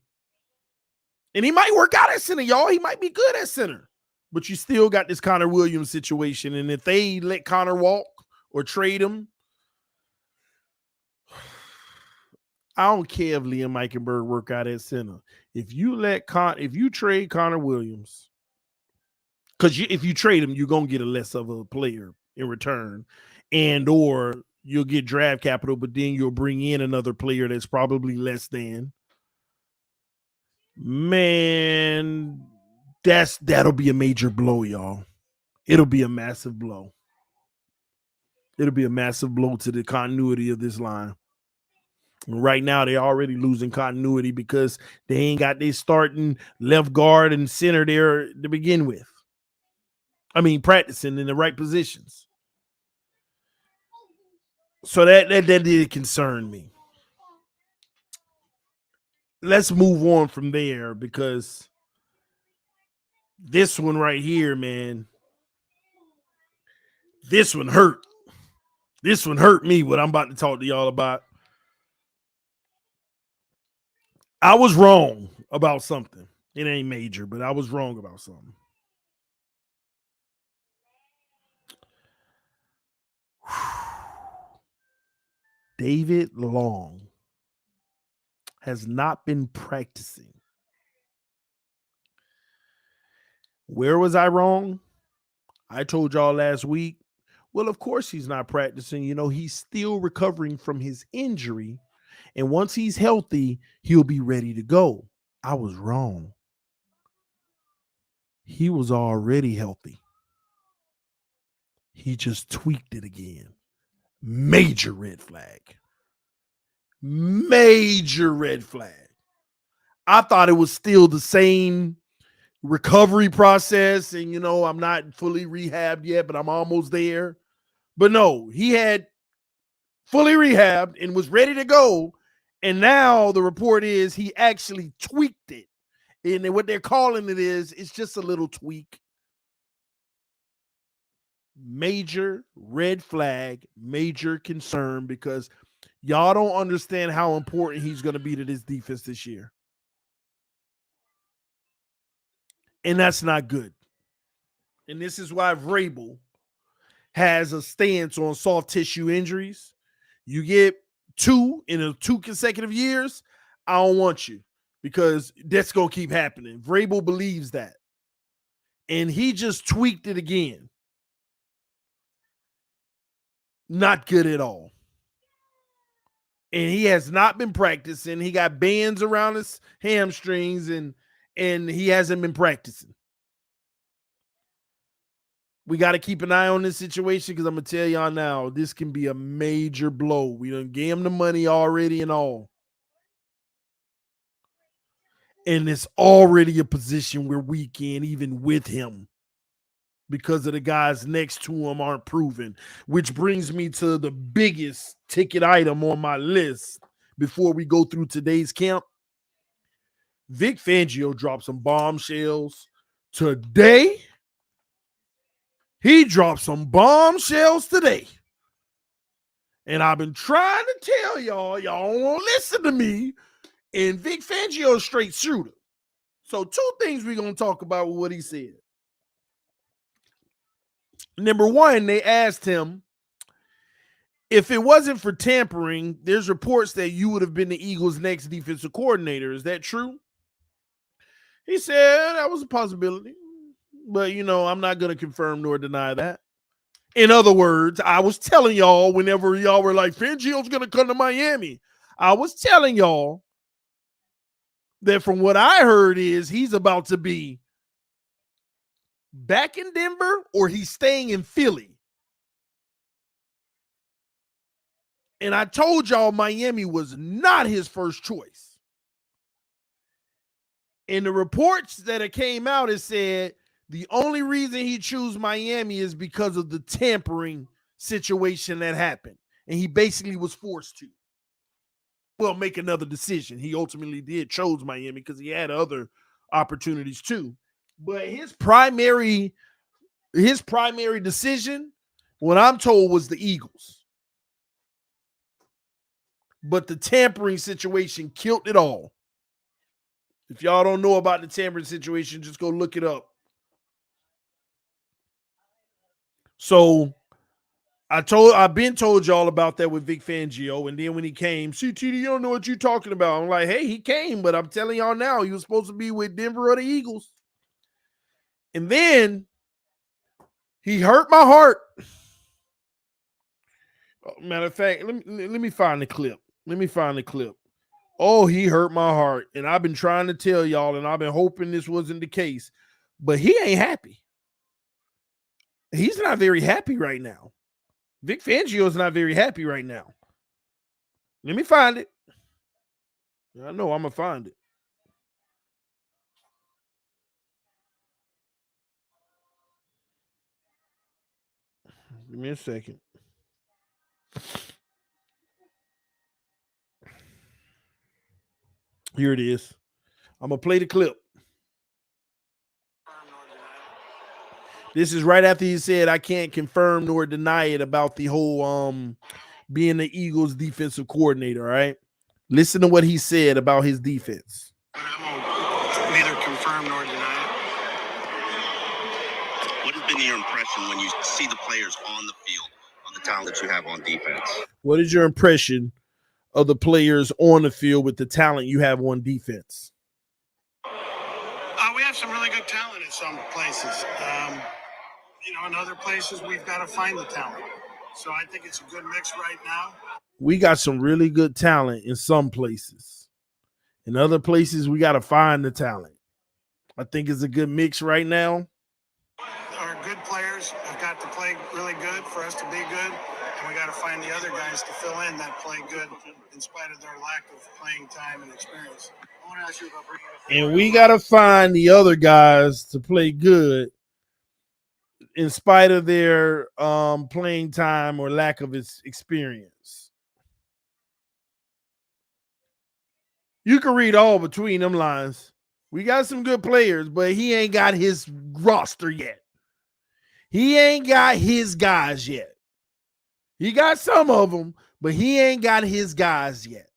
And he might work out at center, y'all. He might be good at center. But you still got this Connor Williams situation. And if they let Connor walk or trade him, I don't care if Liam Eichenberg work out at center. If you trade Connor Williams, because if you trade him, you're gonna get a less of a player in return, and or you'll get draft capital, but then you'll bring in another player that's probably less than. Man, that'll be a major blow, y'all. It'll be a massive blow. It'll be a massive blow to the continuity of this line. Right now, they're already losing continuity because they ain't got their starting left guard and center there to begin with. I mean, practicing in the right positions. So that did concern me. Let's move on from there because this one right here, man, this one hurt. This one hurt me, what I'm about to talk to y'all about. I was wrong about something. It ain't major, but I was wrong about something. David Long has not been practicing. Where was I wrong? I told y'all last week, well, of course he's not practicing. You know, he's still recovering from his injury. And once he's healthy, he'll be ready to go. I was wrong. He was already healthy. He just tweaked it again. Major red flag. Major red flag. I thought it was still the same recovery process. And, you know, I'm not fully rehabbed yet, but I'm almost there. But no, he had fully rehabbed and was ready to go. And now the report is he actually tweaked it. And what they're calling it is, it's just a little tweak. Major red flag, major concern, because y'all don't understand how important he's going to be to this defense this year. And that's not good. And this is why Vrabel has a stance on soft tissue injuries. You get 2 in 2 consecutive years, I don't want you, because that's going to keep happening. Vrabel believes that. And he just tweaked it again. Not good at all. And he has not been practicing. He got bands around his hamstrings and he hasn't been practicing. We got to keep an eye on this situation because I'm going to tell y'all now, this can be a major blow. We done gave him the money already and all. And it's already a position we're weak in, even with him, because of the guys next to him aren't proven. Which brings me to the biggest ticket item on my list before we go through today's camp. Vic Fangio dropped some bombshells today. He dropped some bombshells today. And I've been trying to tell y'all don't want to listen to me. And Vic Fangio is straight shooter. So 2 things we're going to talk about with what he said. Number 1, they asked him, if it wasn't for tampering, there's reports that you would have been the Eagles' next defensive coordinator. Is that true? He said that was a possibility. But, you know, I'm not going to confirm nor deny that. In other words, I was telling y'all whenever y'all were like, Fangio's going to come to Miami, I was telling y'all that from what I heard is he's about to be back in Denver or he's staying in Philly. And I told y'all Miami was not his first choice. And the reports that came out, it said the only reason he chose Miami is because of the tampering situation that happened. And he basically was forced to. Well, make another decision. He ultimately chose Miami because he had other opportunities too. But his primary decision, what I'm told, was the Eagles. but the tampering situation killed it all. If y'all don't know about the tampering situation, just go look it up. So I've been told y'all about that with Vic Fangio, and then when he came, CTD, you don't know what you're talking about. I'm like, hey, he came, but I'm telling y'all now, he was supposed to be with Denver or the Eagles. And then he hurt my heart. Matter of fact, let me find the clip. Oh, he hurt my heart. And I've been trying to tell y'all, and I've been hoping this wasn't the case, but he ain't happy. He's not very happy right now. Vic Fangio is not very happy right now. Let me find it. I know I'm going to find it. Give me a second. Here it is. I'm going to play the clip. This is right after he said, I can't confirm nor deny it about the whole being the Eagles defensive coordinator, all right? Listen to what he said about his defense. But I won't neither confirm nor deny it. What has been your impression when you see the players on the field, on the talent that you have on defense? What is your impression of the players on the field with the talent you have on defense? We have some really good talent in some places. In other places, we've got to find the talent. So I think it's a good mix right now. We got some really good talent in some places. In other places, we got to find the talent. I think it's a good mix right now. Our good players have got to play really good for us to be good. And we got to find the other guys to fill in that play good in spite of their lack of playing time and experience. I want to ask you about bringing up. And we got to find the other guys to play good in spite of their playing time or lack of its experience. You can read all between them lines. We got some good players, but he ain't got his roster yet. He ain't got his guys yet. He got some of them, but he ain't got his guys yet.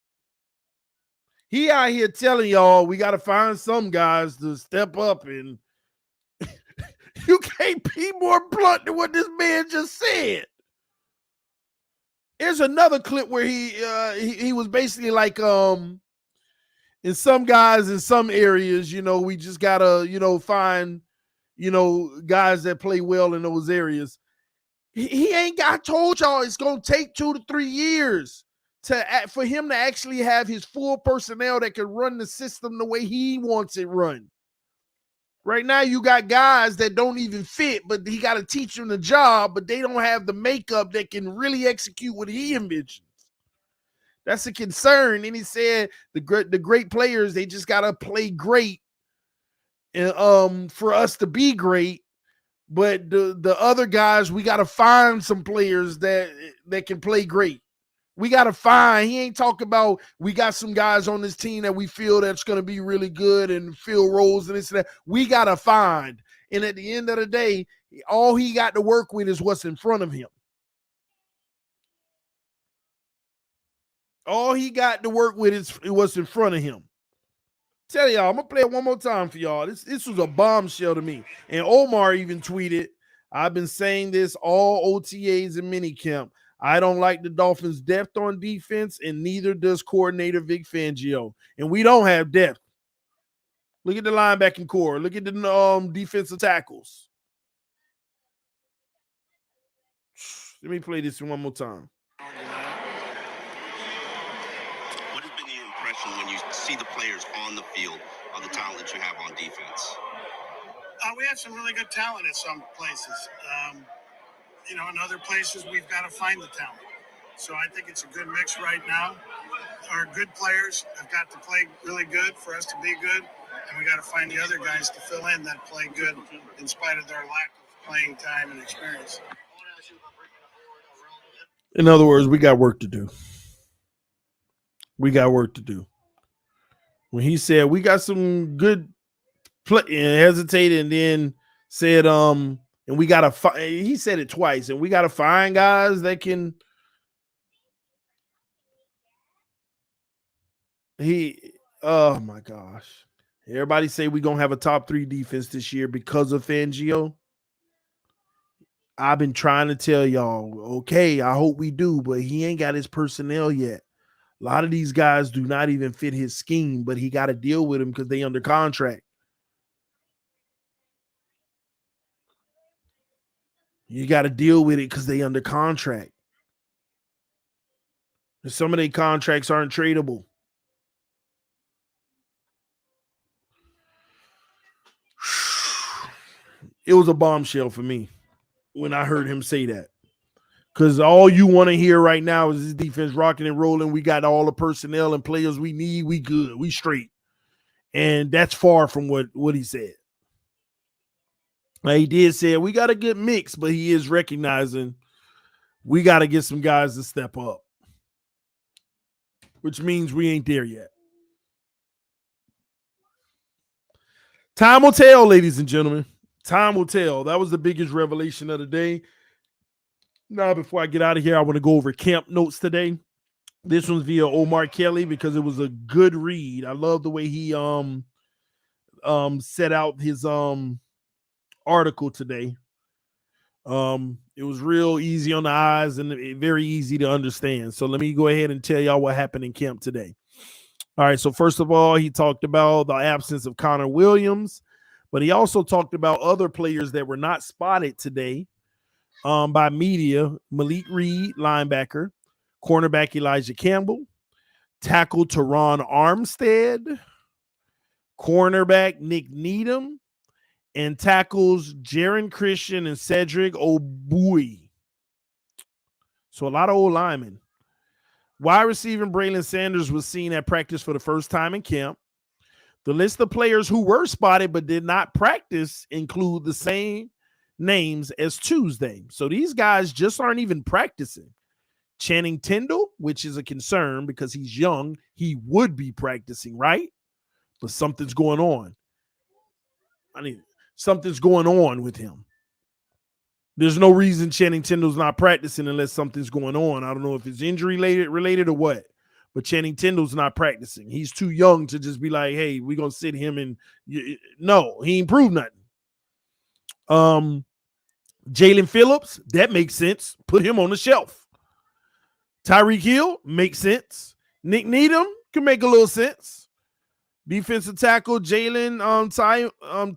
He out here telling y'all we got to find some guys to step up, and you can't be more blunt than what this man just said. There's another clip where he was basically like, in some guys in some areas, we just gotta, find, guys that play well in those areas. He ain't got, I told y'all it's gonna take 2 to 3 years for him to actually have his full personnel that can run the system the way he wants it run. Right now, you got guys that don't even fit, but he got to teach them the job, but they don't have the makeup that can really execute what he envisions. That's a concern. And he said the great players, they just got to play great and for us to be great. But the other guys, we got to find some players that can play great. We got to find, he ain't talking about we got some guys on this team that we feel that's going to be really good and fill roles and this and that. We got to find. And at the end of the day, all he got to work with is what's in front of him. All he got to work with is what's in front of him. Tell y'all, I'm going to play it one more time for y'all. This was a bombshell to me. And Omar even tweeted, I've been saying this all OTAs and minicamp. I don't like the Dolphins' depth on defense, and neither does coordinator Vic Fangio. And we don't have depth. Look at the linebacking core. Look at the defensive tackles. Let me play this one more time. What has been your impression when you see the players on the field, on the talent that you have on defense? We have some really good talent in some places. In other places, we've got to find the talent. So I think it's a good mix right now. Our good players have got to play really good for us to be good, and we got to find the other guys to fill in that play good in spite of their lack of playing time and experience. In other words, we got work to do. We got work to do. When he said we got some good play, and hesitated, and then said, and we got to he said it twice, and we got to find guys that can Oh my gosh. Everybody say we're gonna have a top 3 defense this year because of Fangio. I've been trying to tell y'all, okay, I hope we do, but he ain't got his personnel yet. A lot of these guys do not even fit his scheme, but he got to deal with them because they under contract. You got to deal with it because they under contract. And some of their contracts aren't tradable. It was a bombshell for me when I heard him say that. Because all you want to hear right now is this defense rocking and rolling. We got all the personnel and players we need. We good. We straight. And that's far from what he said. Now, he did say we got a good mix, but he is recognizing we got to get some guys to step up, which means we ain't there yet. Time will tell, ladies and gentlemen. Time will tell. That was the biggest revelation of the day. Now, before I get out of here, I want to go over camp notes today. This one's via Omar Kelly because it was a good read. I love the way he set out his article today. It was real easy on the eyes and very easy to understand. So let me go ahead and tell y'all what happened in camp today. All right, so first of all, he talked about the absence of Connor Williams, but he also talked about other players that were not spotted today by media. Malik Reed, linebacker, cornerback Elijah Campbell, tackle Teron Armstead, cornerback Nick Needham, and tackles Jaron Christian and Cedric Obui. So a lot of old linemen. Wide receiver Braylon Sanders was seen at practice for the first time in camp. The list of players who were spotted but did not practice include the same names as Tuesday. So these guys just aren't even practicing. Channing Tindall, which is a concern because he's young, he would be practicing, right? But something's going on. Something's going on with him. There's no reason Channing Tindall's not practicing unless something's going on. I don't know if it's injury related or what, but Channing Tindall's not practicing. He's too young to just be like, hey, we're going to sit him and no, he ain't proved nothing. Jalen Phillips, that makes sense. Put him on the shelf. Tyreek Hill makes sense. Nick Needham can make a little sense. Defensive tackle Jalen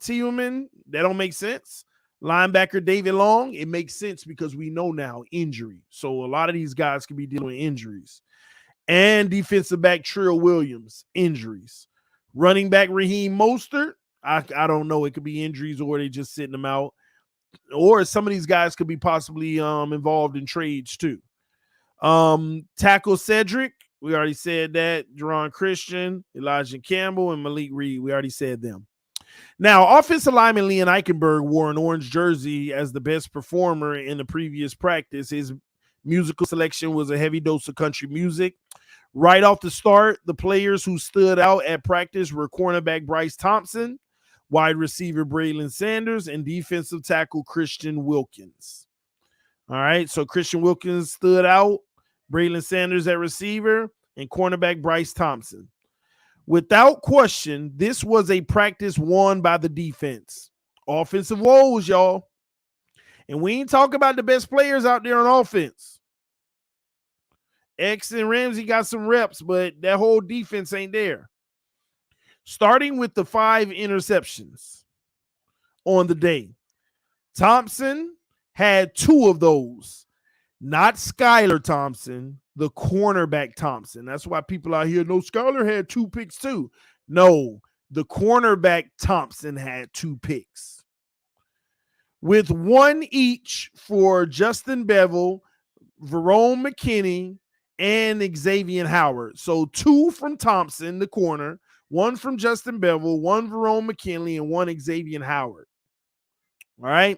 Tillman, that don't make sense. Linebacker David Long, it makes sense because we know now injury. So a lot of these guys can be dealing with injuries. And defensive back Trill Williams, injuries. Running back Raheem Mostert, I don't know. It could be injuries or they just sitting them out. Or some of these guys could be possibly involved in trades too. Tackle Cedric, we already said that. Jaron Christian, Elijah Campbell, and Malik Reed, we already said them. Now, offensive lineman Leon Eichenberg wore an orange jersey as the best performer in the previous practice. His musical selection was a heavy dose of country music. Right off the start, the players who stood out at practice were cornerback Bryce Thompson, wide receiver Braylon Sanders, and defensive tackle Christian Wilkins. All right, so Christian Wilkins stood out, Braylon Sanders at receiver, and cornerback Bryce Thompson. Without question, this was a practice won by the defense. Offensive woes, y'all. And we ain't talking about the best players out there on offense. X and Ramsey got some reps, but that whole defense ain't there. Starting with the 5 interceptions on the day. Thompson had 2 of those. Not Skylar Thompson, the cornerback Thompson. That's why people out here know Skylar had 2 picks too. No, the cornerback Thompson had 2 picks. With 1 each for Justin Bevel, Verone McKinney, and Xavier Howard. So 2 from Thompson, the corner, 1 from Justin Bevel, 1 Verone McKinley, and 1 Xavier Howard. All right.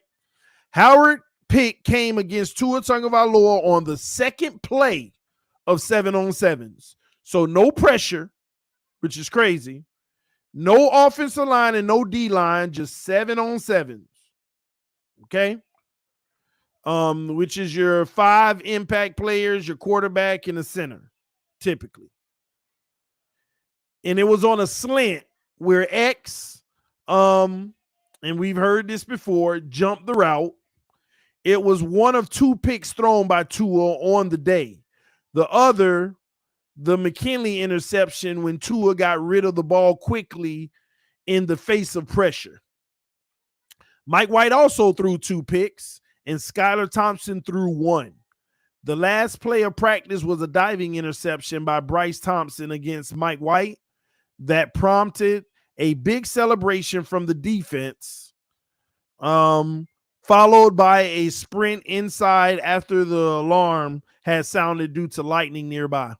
Howard pick came against Tua Tagovailoa on the second play of 7-on-7s. So no pressure, which is crazy. No offensive line and no D-line, just 7-on-7s. Okay? Which is your 5 impact players, your quarterback, and the center, typically. and it was on a slant where X, and we've heard this before, jumped the route. It was one of 2 picks thrown by Tua on the day. The other, the McKinley interception when Tua got rid of the ball quickly in the face of pressure. Mike White also threw 2 picks, and Skylar Thompson threw 1. The last play of practice was a diving interception by Bryce Thompson against Mike White that prompted a big celebration from the defense, followed by a sprint inside after the alarm had sounded due to lightning nearby.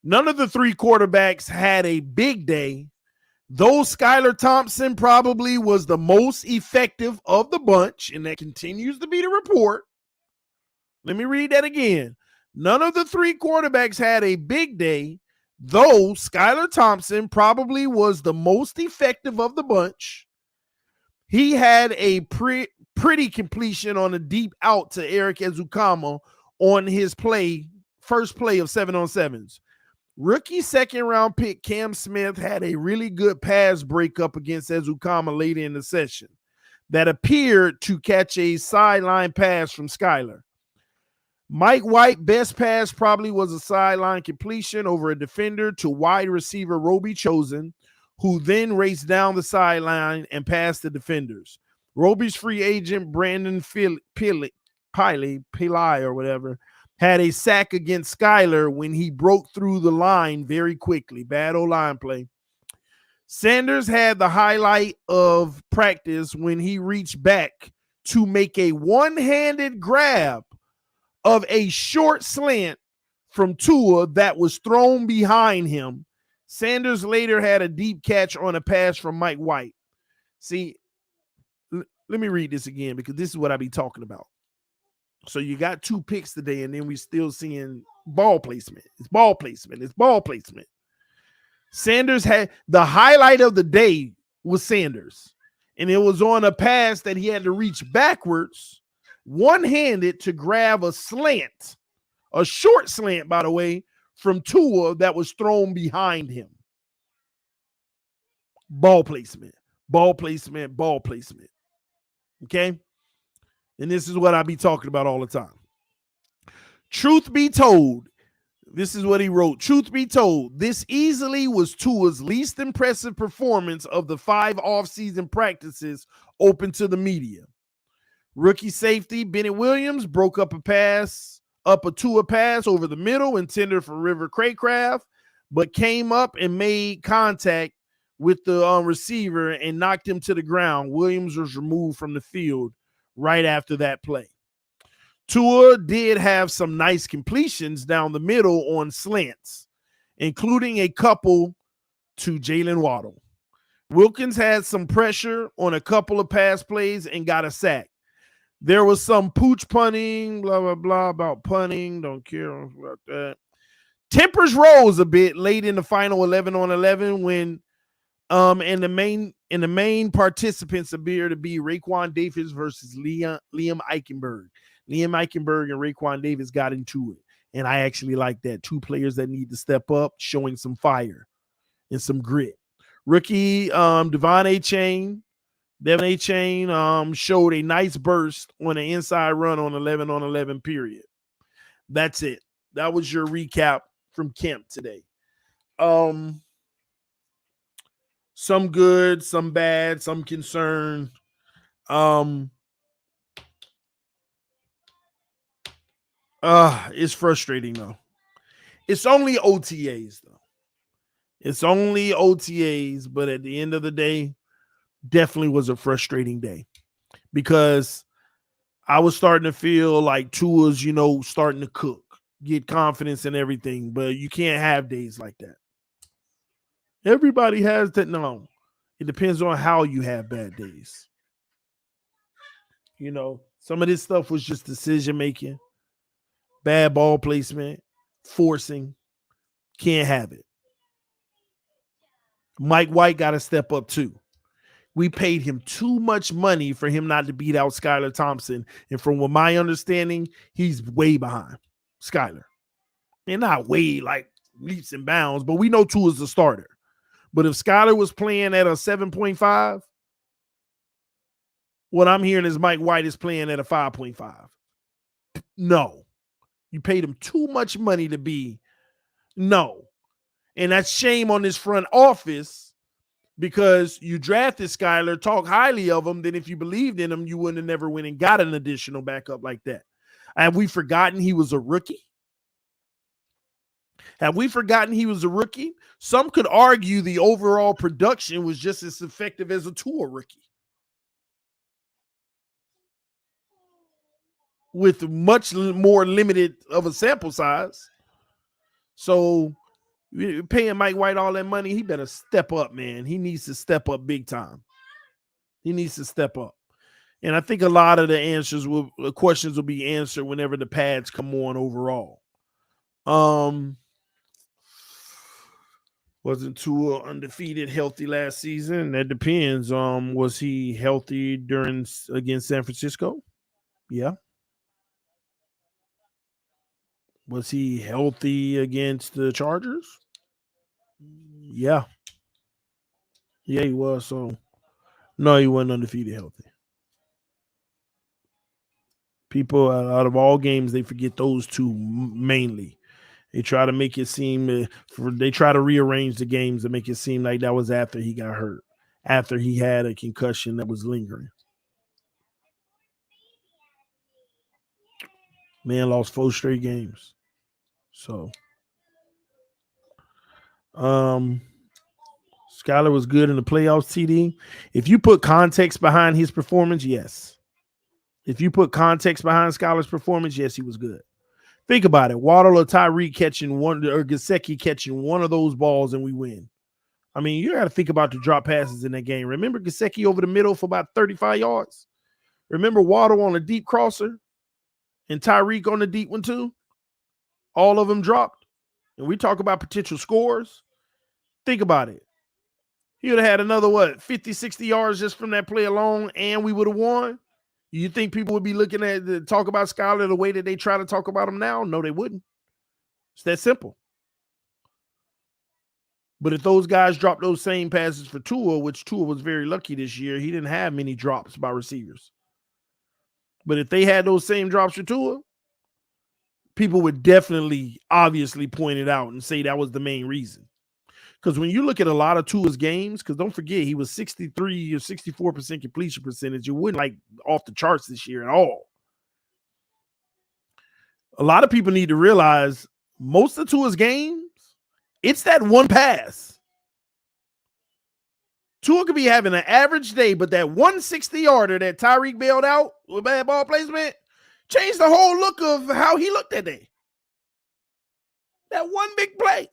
None of the 3 quarterbacks had a big day, though Skylar Thompson probably was the most effective of the bunch, and that continues to be the report. Let me read that again. None of the 3 quarterbacks had a big day, though Skylar Thompson probably was the most effective of the bunch. He had a pretty completion on a deep out to Eric Ezukama on his first play of 7-on-7s. Rookie second-round pick Cam Smith had a really good pass breakup against Ezukama later in the session that appeared to catch a sideline pass from Skylar. Mike White best pass probably was a sideline completion over a defender to wide receiver Roby Chosen, who then raced down the sideline and passed the defenders. Roby's free agent Brandon Pillai or whatever had a sack against Skylar when he broke through the line very quickly. Bad O-line play. Sanders had the highlight of practice when he reached back to make a one-handed grab of a short slant from Tua that was thrown behind him. Sanders later had a deep catch on a pass from Mike White. See, let me read this again because this is what I be talking about. So you got 2 picks today, and then we still seeing ball placement. It's ball placement. It's ball placement. Sanders had the highlight of the day was Sanders, and it was on a pass that he had to reach backwards, one-handed to grab a slant, a short slant, by the way, from Tua that was thrown behind him. Ball placement, ball placement, ball placement. Okay? And this is what I be talking about all the time. Truth be told, this is what he wrote. Truth be told, this easily was Tua's least impressive performance of the 5 offseason practices open to the media. Rookie safety Bennett Williams broke up a Tua pass over the middle intended for River Craycraft, but came up and made contact with the receiver and knocked him to the ground. Williams was removed from the field right after that play. Tua did have some nice completions down the middle on slants, including a couple to Jalen Waddle. Wilkins had some pressure on a couple of pass plays and got a sack. There was some pooch punting, blah, blah, blah, about punting. Don't care about that. Tempers rose a bit late in the final 11-on-11 when and the main participants appear to be Raekwon Davis versus Liam Eichenberg. Liam Eichenberg and Raekwon Davis got into it, and I actually like that. 2 players that need to step up, showing some fire and some grit. Rookie Devon Achane showed a nice burst on an inside run on 11-on-11 period. That's it. That was your recap from camp today. Some good, some bad, some concern. It's frustrating though. It's only OTAs though. It's only OTAs, but at the end of the day, definitely was a frustrating day because I was starting to feel like Tua's, starting to cook, get confidence and everything, but you can't have days like that. Everybody has that. No, it depends on how you have bad days. Some of this stuff was just decision making, bad ball placement, forcing. Can't have it. Mike White got to step up too. We paid him too much money for him not to beat out Skylar Thompson. And from what my understanding, he's way behind Skylar. And not way, like leaps and bounds, but we know Tua's the starter. But if Skylar was playing at a 7.5, what I'm hearing is Mike White is playing at a 5.5. No. You paid him too much money to be. No. And that's shame on this front office because you drafted Skylar, talk highly of him, then if you believed in him, you wouldn't have never went and got an additional backup like that. Have we forgotten he was a rookie? Have we forgotten he was a rookie? Some could argue the overall production was just as effective as a Tua rookie, with much more limited of a sample size. So paying Mike White all that money, he better step up, man. He needs to step up big time. He needs to step up. And I think a lot of the questions will be answered whenever the pads come on overall. Wasn't Tua undefeated, healthy last season? That depends. Was he healthy against San Francisco? Yeah. Was he healthy against the Chargers? Yeah. Yeah, he was. So, no, he wasn't undefeated healthy. People, out of all games, they forget those two mainly. They try to make it seem, they try to rearrange the games to make it seem like that was after he got hurt, after he had a concussion that was lingering. Man lost 4 straight games. So, Skylar was good in the playoffs, TD. If you put context behind his performance, yes. If you put context behind Skylar's performance, yes, he was good. Think about it. Waddle or Tyreek catching one, or Gesicki catching one of those balls and we win. I mean, you got to think about the drop passes in that game. Remember Gesicki over the middle for about 35 yards? Remember Waddle on a deep crosser and Tyreek on the deep one too? All of them dropped. And we talk about potential scores. Think about it. He would have had another, 50, 60 yards just from that play alone, and we would have won. You think people would be looking at talk about Skylar the way that they try to talk about him now? No, they wouldn't. It's that simple. But if those guys dropped those same passes for Tua, which Tua was very lucky this year, he didn't have many drops by receivers. But if they had those same drops for Tua, people would definitely, obviously point it out and say that was the main reason. Because when you look at a lot of Tua's games, because don't forget, he was 63 or 64% completion percentage. It wasn't like off the charts this year at all. A lot of people need to realize most of Tua's games, it's that one pass. Tua could be having an average day, but that 160-yarder that Tyreek bailed out with bad ball placement changed the whole look of how he looked that day. That one big play.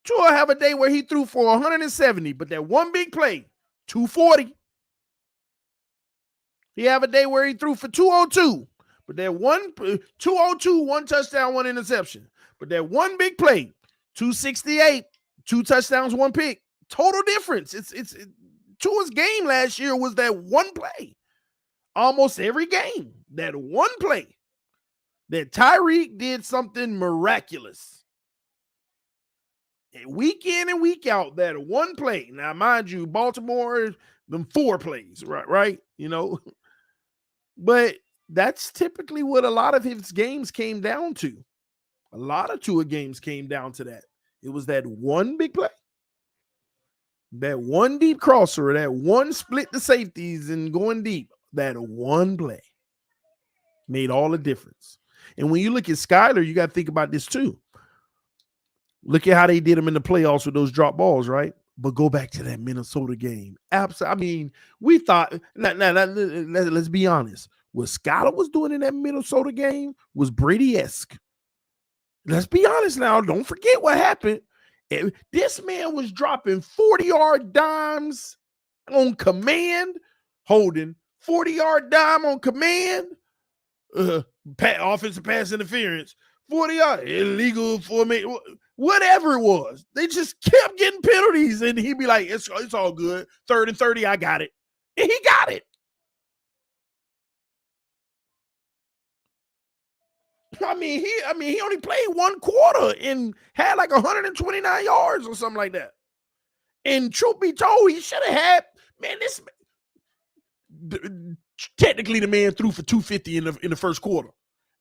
Tua have a day where he threw for 170, but that one big play, 240. He have a day where he threw for 202, but that 202, 1 touchdown, 1 interception. But that one big play, 268, 2 touchdowns, 1 pick. Total difference. It's Tua's game last year was that one play. Almost every game, that one play that Tyreek did something miraculous. And week in and week out, that one play. Now, mind you, Baltimore, them 4 plays, right? You know, but that's typically what a lot of his games came down to. A lot of Tua games came down to that. It was that one big play, that one deep crosser, that one split the safeties and going deep. That one play made all the difference. And when you look at Skylar, you got to think about this too. Look at how they did him in the playoffs with those drop balls, right? But go back to that Minnesota game. Absolutely. I mean, we thought, let's be honest. What Skylar was doing in that Minnesota game was Brady-esque. Let's be honest now. Don't forget what happened. This man was dropping 40-yard dimes on command, holding 40-yard dime on command, offensive pass interference, 40-yard, illegal formation, whatever it was. They just kept getting penalties, and he'd be like, it's all good. 3rd and 30, I got it. And he got it. I mean, he only played one quarter and had like 129 yards or something like that. And truth be told, he should have had, man, technically the man threw for 250 in the first quarter.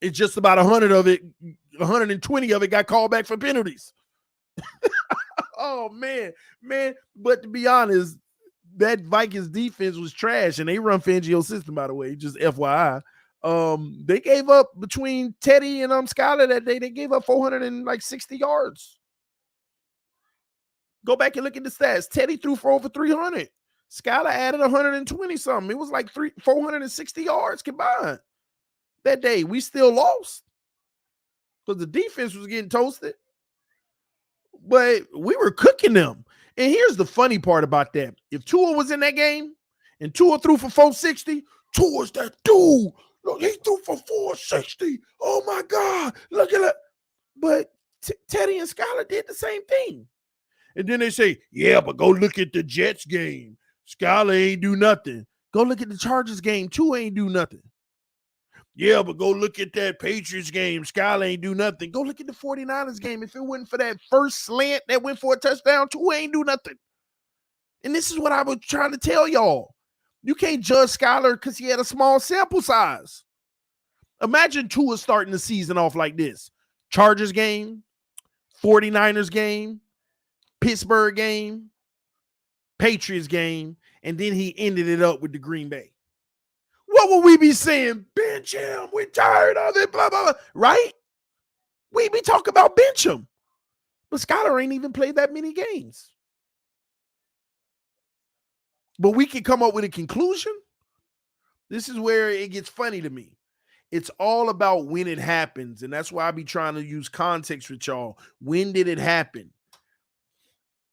It's just about 120 of it got called back for penalties. Oh man. But to be honest, that Vikings defense was trash, and they run Fangio's system, by the way, just FYI. They gave up between Teddy and Skylar that day. They gave up 460 yards. Go back and look at the stats. Teddy threw for over 300. Skylar added 120 something. It was like 460 yards combined that day. We still lost because the defense was getting toasted, but we were cooking them. And here's the funny part about that. If Tua was in that game and Tua threw for 460, Tua's that dude. Look, he threw for 460. Oh, my God. Look at that. But Teddy and Skylar did the same thing. And then they say, yeah, but go look at the Jets game. Skylar ain't do nothing. Go look at the Chargers game. Tua ain't do nothing. Yeah, but go look at that Patriots game. Skylar ain't do nothing. Go look at the 49ers game. If it wasn't for that first slant that went for a touchdown, Tua ain't do nothing. And this is what I was trying to tell y'all. You can't judge Skylar because he had a small sample size. Imagine Tua starting the season off like this. Chargers game, 49ers game, Pittsburgh game, Patriots game, and then he ended it up with the Green Bay. What would we be saying? Bench him. We're tired of it, blah, blah, blah. Right? We be talking about bench him. But Skylar ain't even played that many games. But we can come up with a conclusion. This is where it gets funny to me. It's all about when it happens, and that's why I be trying to use context with y'all. When did it happen?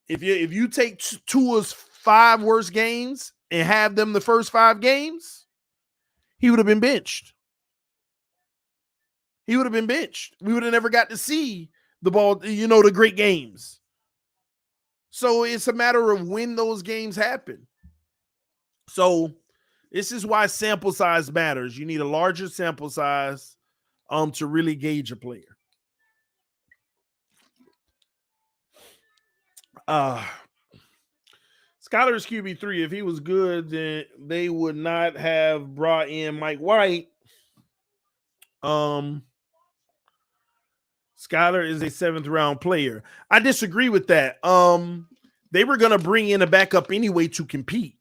If you take Tua's 5 worst games and have them the first 5 games, he would have been benched. He would have been benched. We would have never got to see the ball, the great games. So it's a matter of when those games happen. So this is why sample size matters. You need a larger sample size to really gauge a player. Skylar's QB3, if he was good, then they would not have brought in Mike White. Skylar is a 7th round player. I disagree with that. They were going to bring in a backup anyway to compete.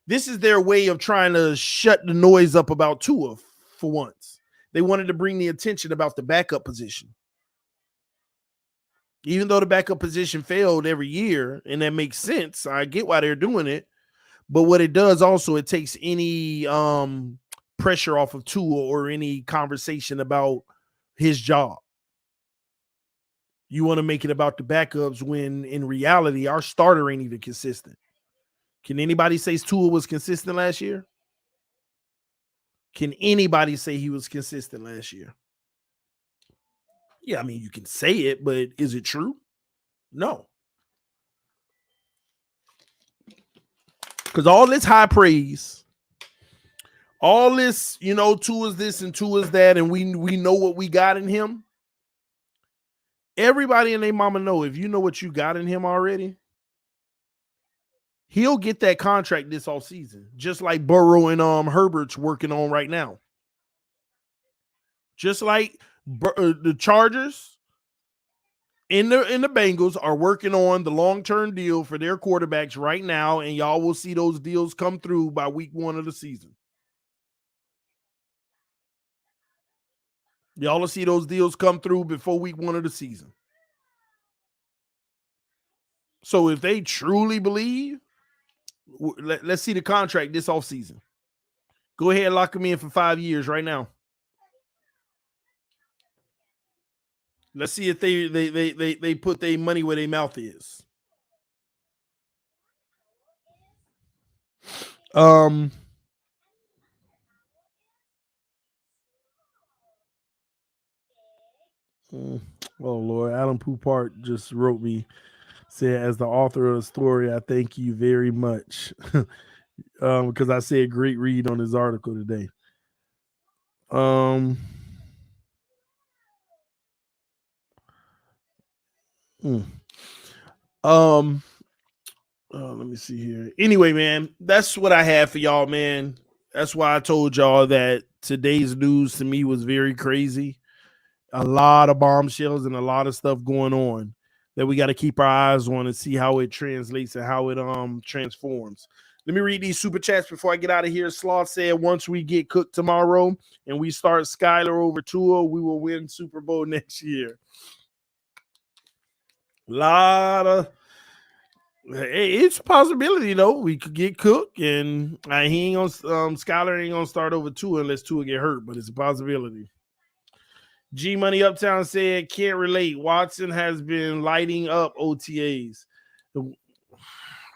This is their way of trying to shut the noise up about Tua for once. They wanted to bring the attention about the backup position. Even though the backup position failed every year, and that makes sense. I get why they're doing it. But what it does also, it takes any pressure off of Tua or any conversation about his job. You want to make it about the backups when in reality, our starter ain't even consistent. Can anybody say Tua was consistent last year? Can anybody say he was consistent last year? Yeah, I mean, you can say it, but is it true? No. Because all this high praise, all this, Tua's this and Tua's that, and we know what we got in him. Everybody and their mama know if you know what you got in him already, he'll get that contract this offseason, just like Burrow and Herbert's working on right now. Just like the Chargers and the Bengals are working on the long-term deal for their quarterbacks right now, and y'all will see those deals come through by week 1 of the season. Y'all will see those deals come through before week 1 of the season. So if they truly believe, let's see the contract this offseason. Go ahead and lock him in for 5 years right now. Let's see if they put their money where their mouth is. Oh Lord, Alan Poupart just wrote me, said, as the author of the story, I thank you very much. Because I said great read on his article today. Let me see here. Anyway, man, that's what I have for y'all, man. That's why I told y'all that today's news to me was very crazy. A lot of bombshells and a lot of stuff going on that we got to keep our eyes on and see how it translates and how it transforms. Let me read these super chats before I get out of here. Sloth said once we get Cook tomorrow and we start Skylar over Tua, we will win Super Bowl next year. It's a possibility though. We could get Cook and he ain't gonna Skylar ain't gonna start over Tua unless Tua get hurt, but it's a possibility. G Money Uptown said, can't relate. Watson has been lighting up OTAs.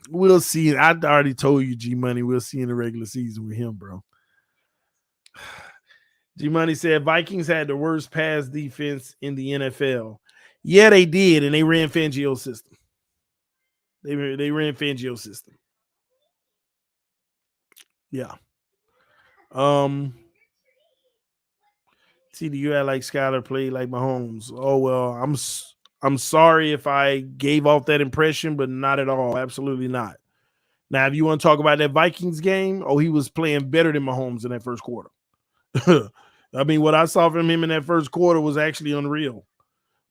We'll see. I already told you, G Money, we'll see in the regular season with him, bro. G Money said, Vikings had the worst pass defense in the NFL. Yeah, they did, and they ran Fangio's system. They ran Fangio's system. Yeah. See, you act like Skylar played like Mahomes. Oh well, I'm sorry if I gave off that impression, but not at all. Absolutely not. Now, if you want to talk about that Vikings game, he was playing better than Mahomes in that first quarter. I mean, what I saw from him in that first quarter was actually unreal.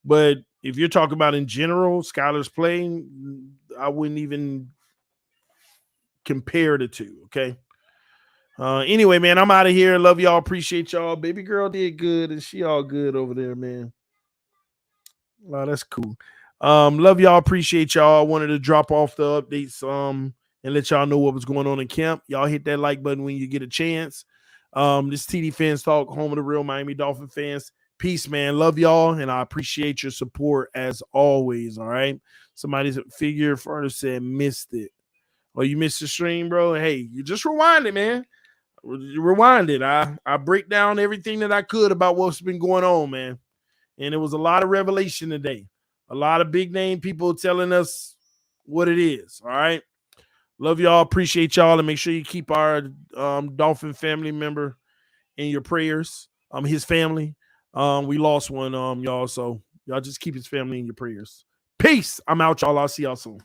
But if you're talking about in general, Skylar's playing, I wouldn't even compare the two. Okay. Anyway, man, I'm out of here. Love y'all. Appreciate y'all. Baby girl did good, and she all good over there, man. Wow, that's cool. Love y'all. Appreciate y'all. I wanted to drop off the updates and let y'all know what was going on in camp. Y'all hit that like button when you get a chance. This TD Fans Talk, home of the real Miami Dolphin fans. Peace, man. Love y'all, and I appreciate your support as always. All right. Somebody's figure further said missed it. Oh, you missed the stream, bro? Hey, you just rewind it, man. Rewind it. I break down everything that I could about what's been going on, man. And it was a lot of revelation today. A lot of big name people telling us what it is. All right. Love y'all. Appreciate y'all. And make sure you keep our Dolphin family member in your prayers. His family. We lost one, y'all. So y'all just keep his family in your prayers. Peace. I'm out, y'all. I'll see y'all soon.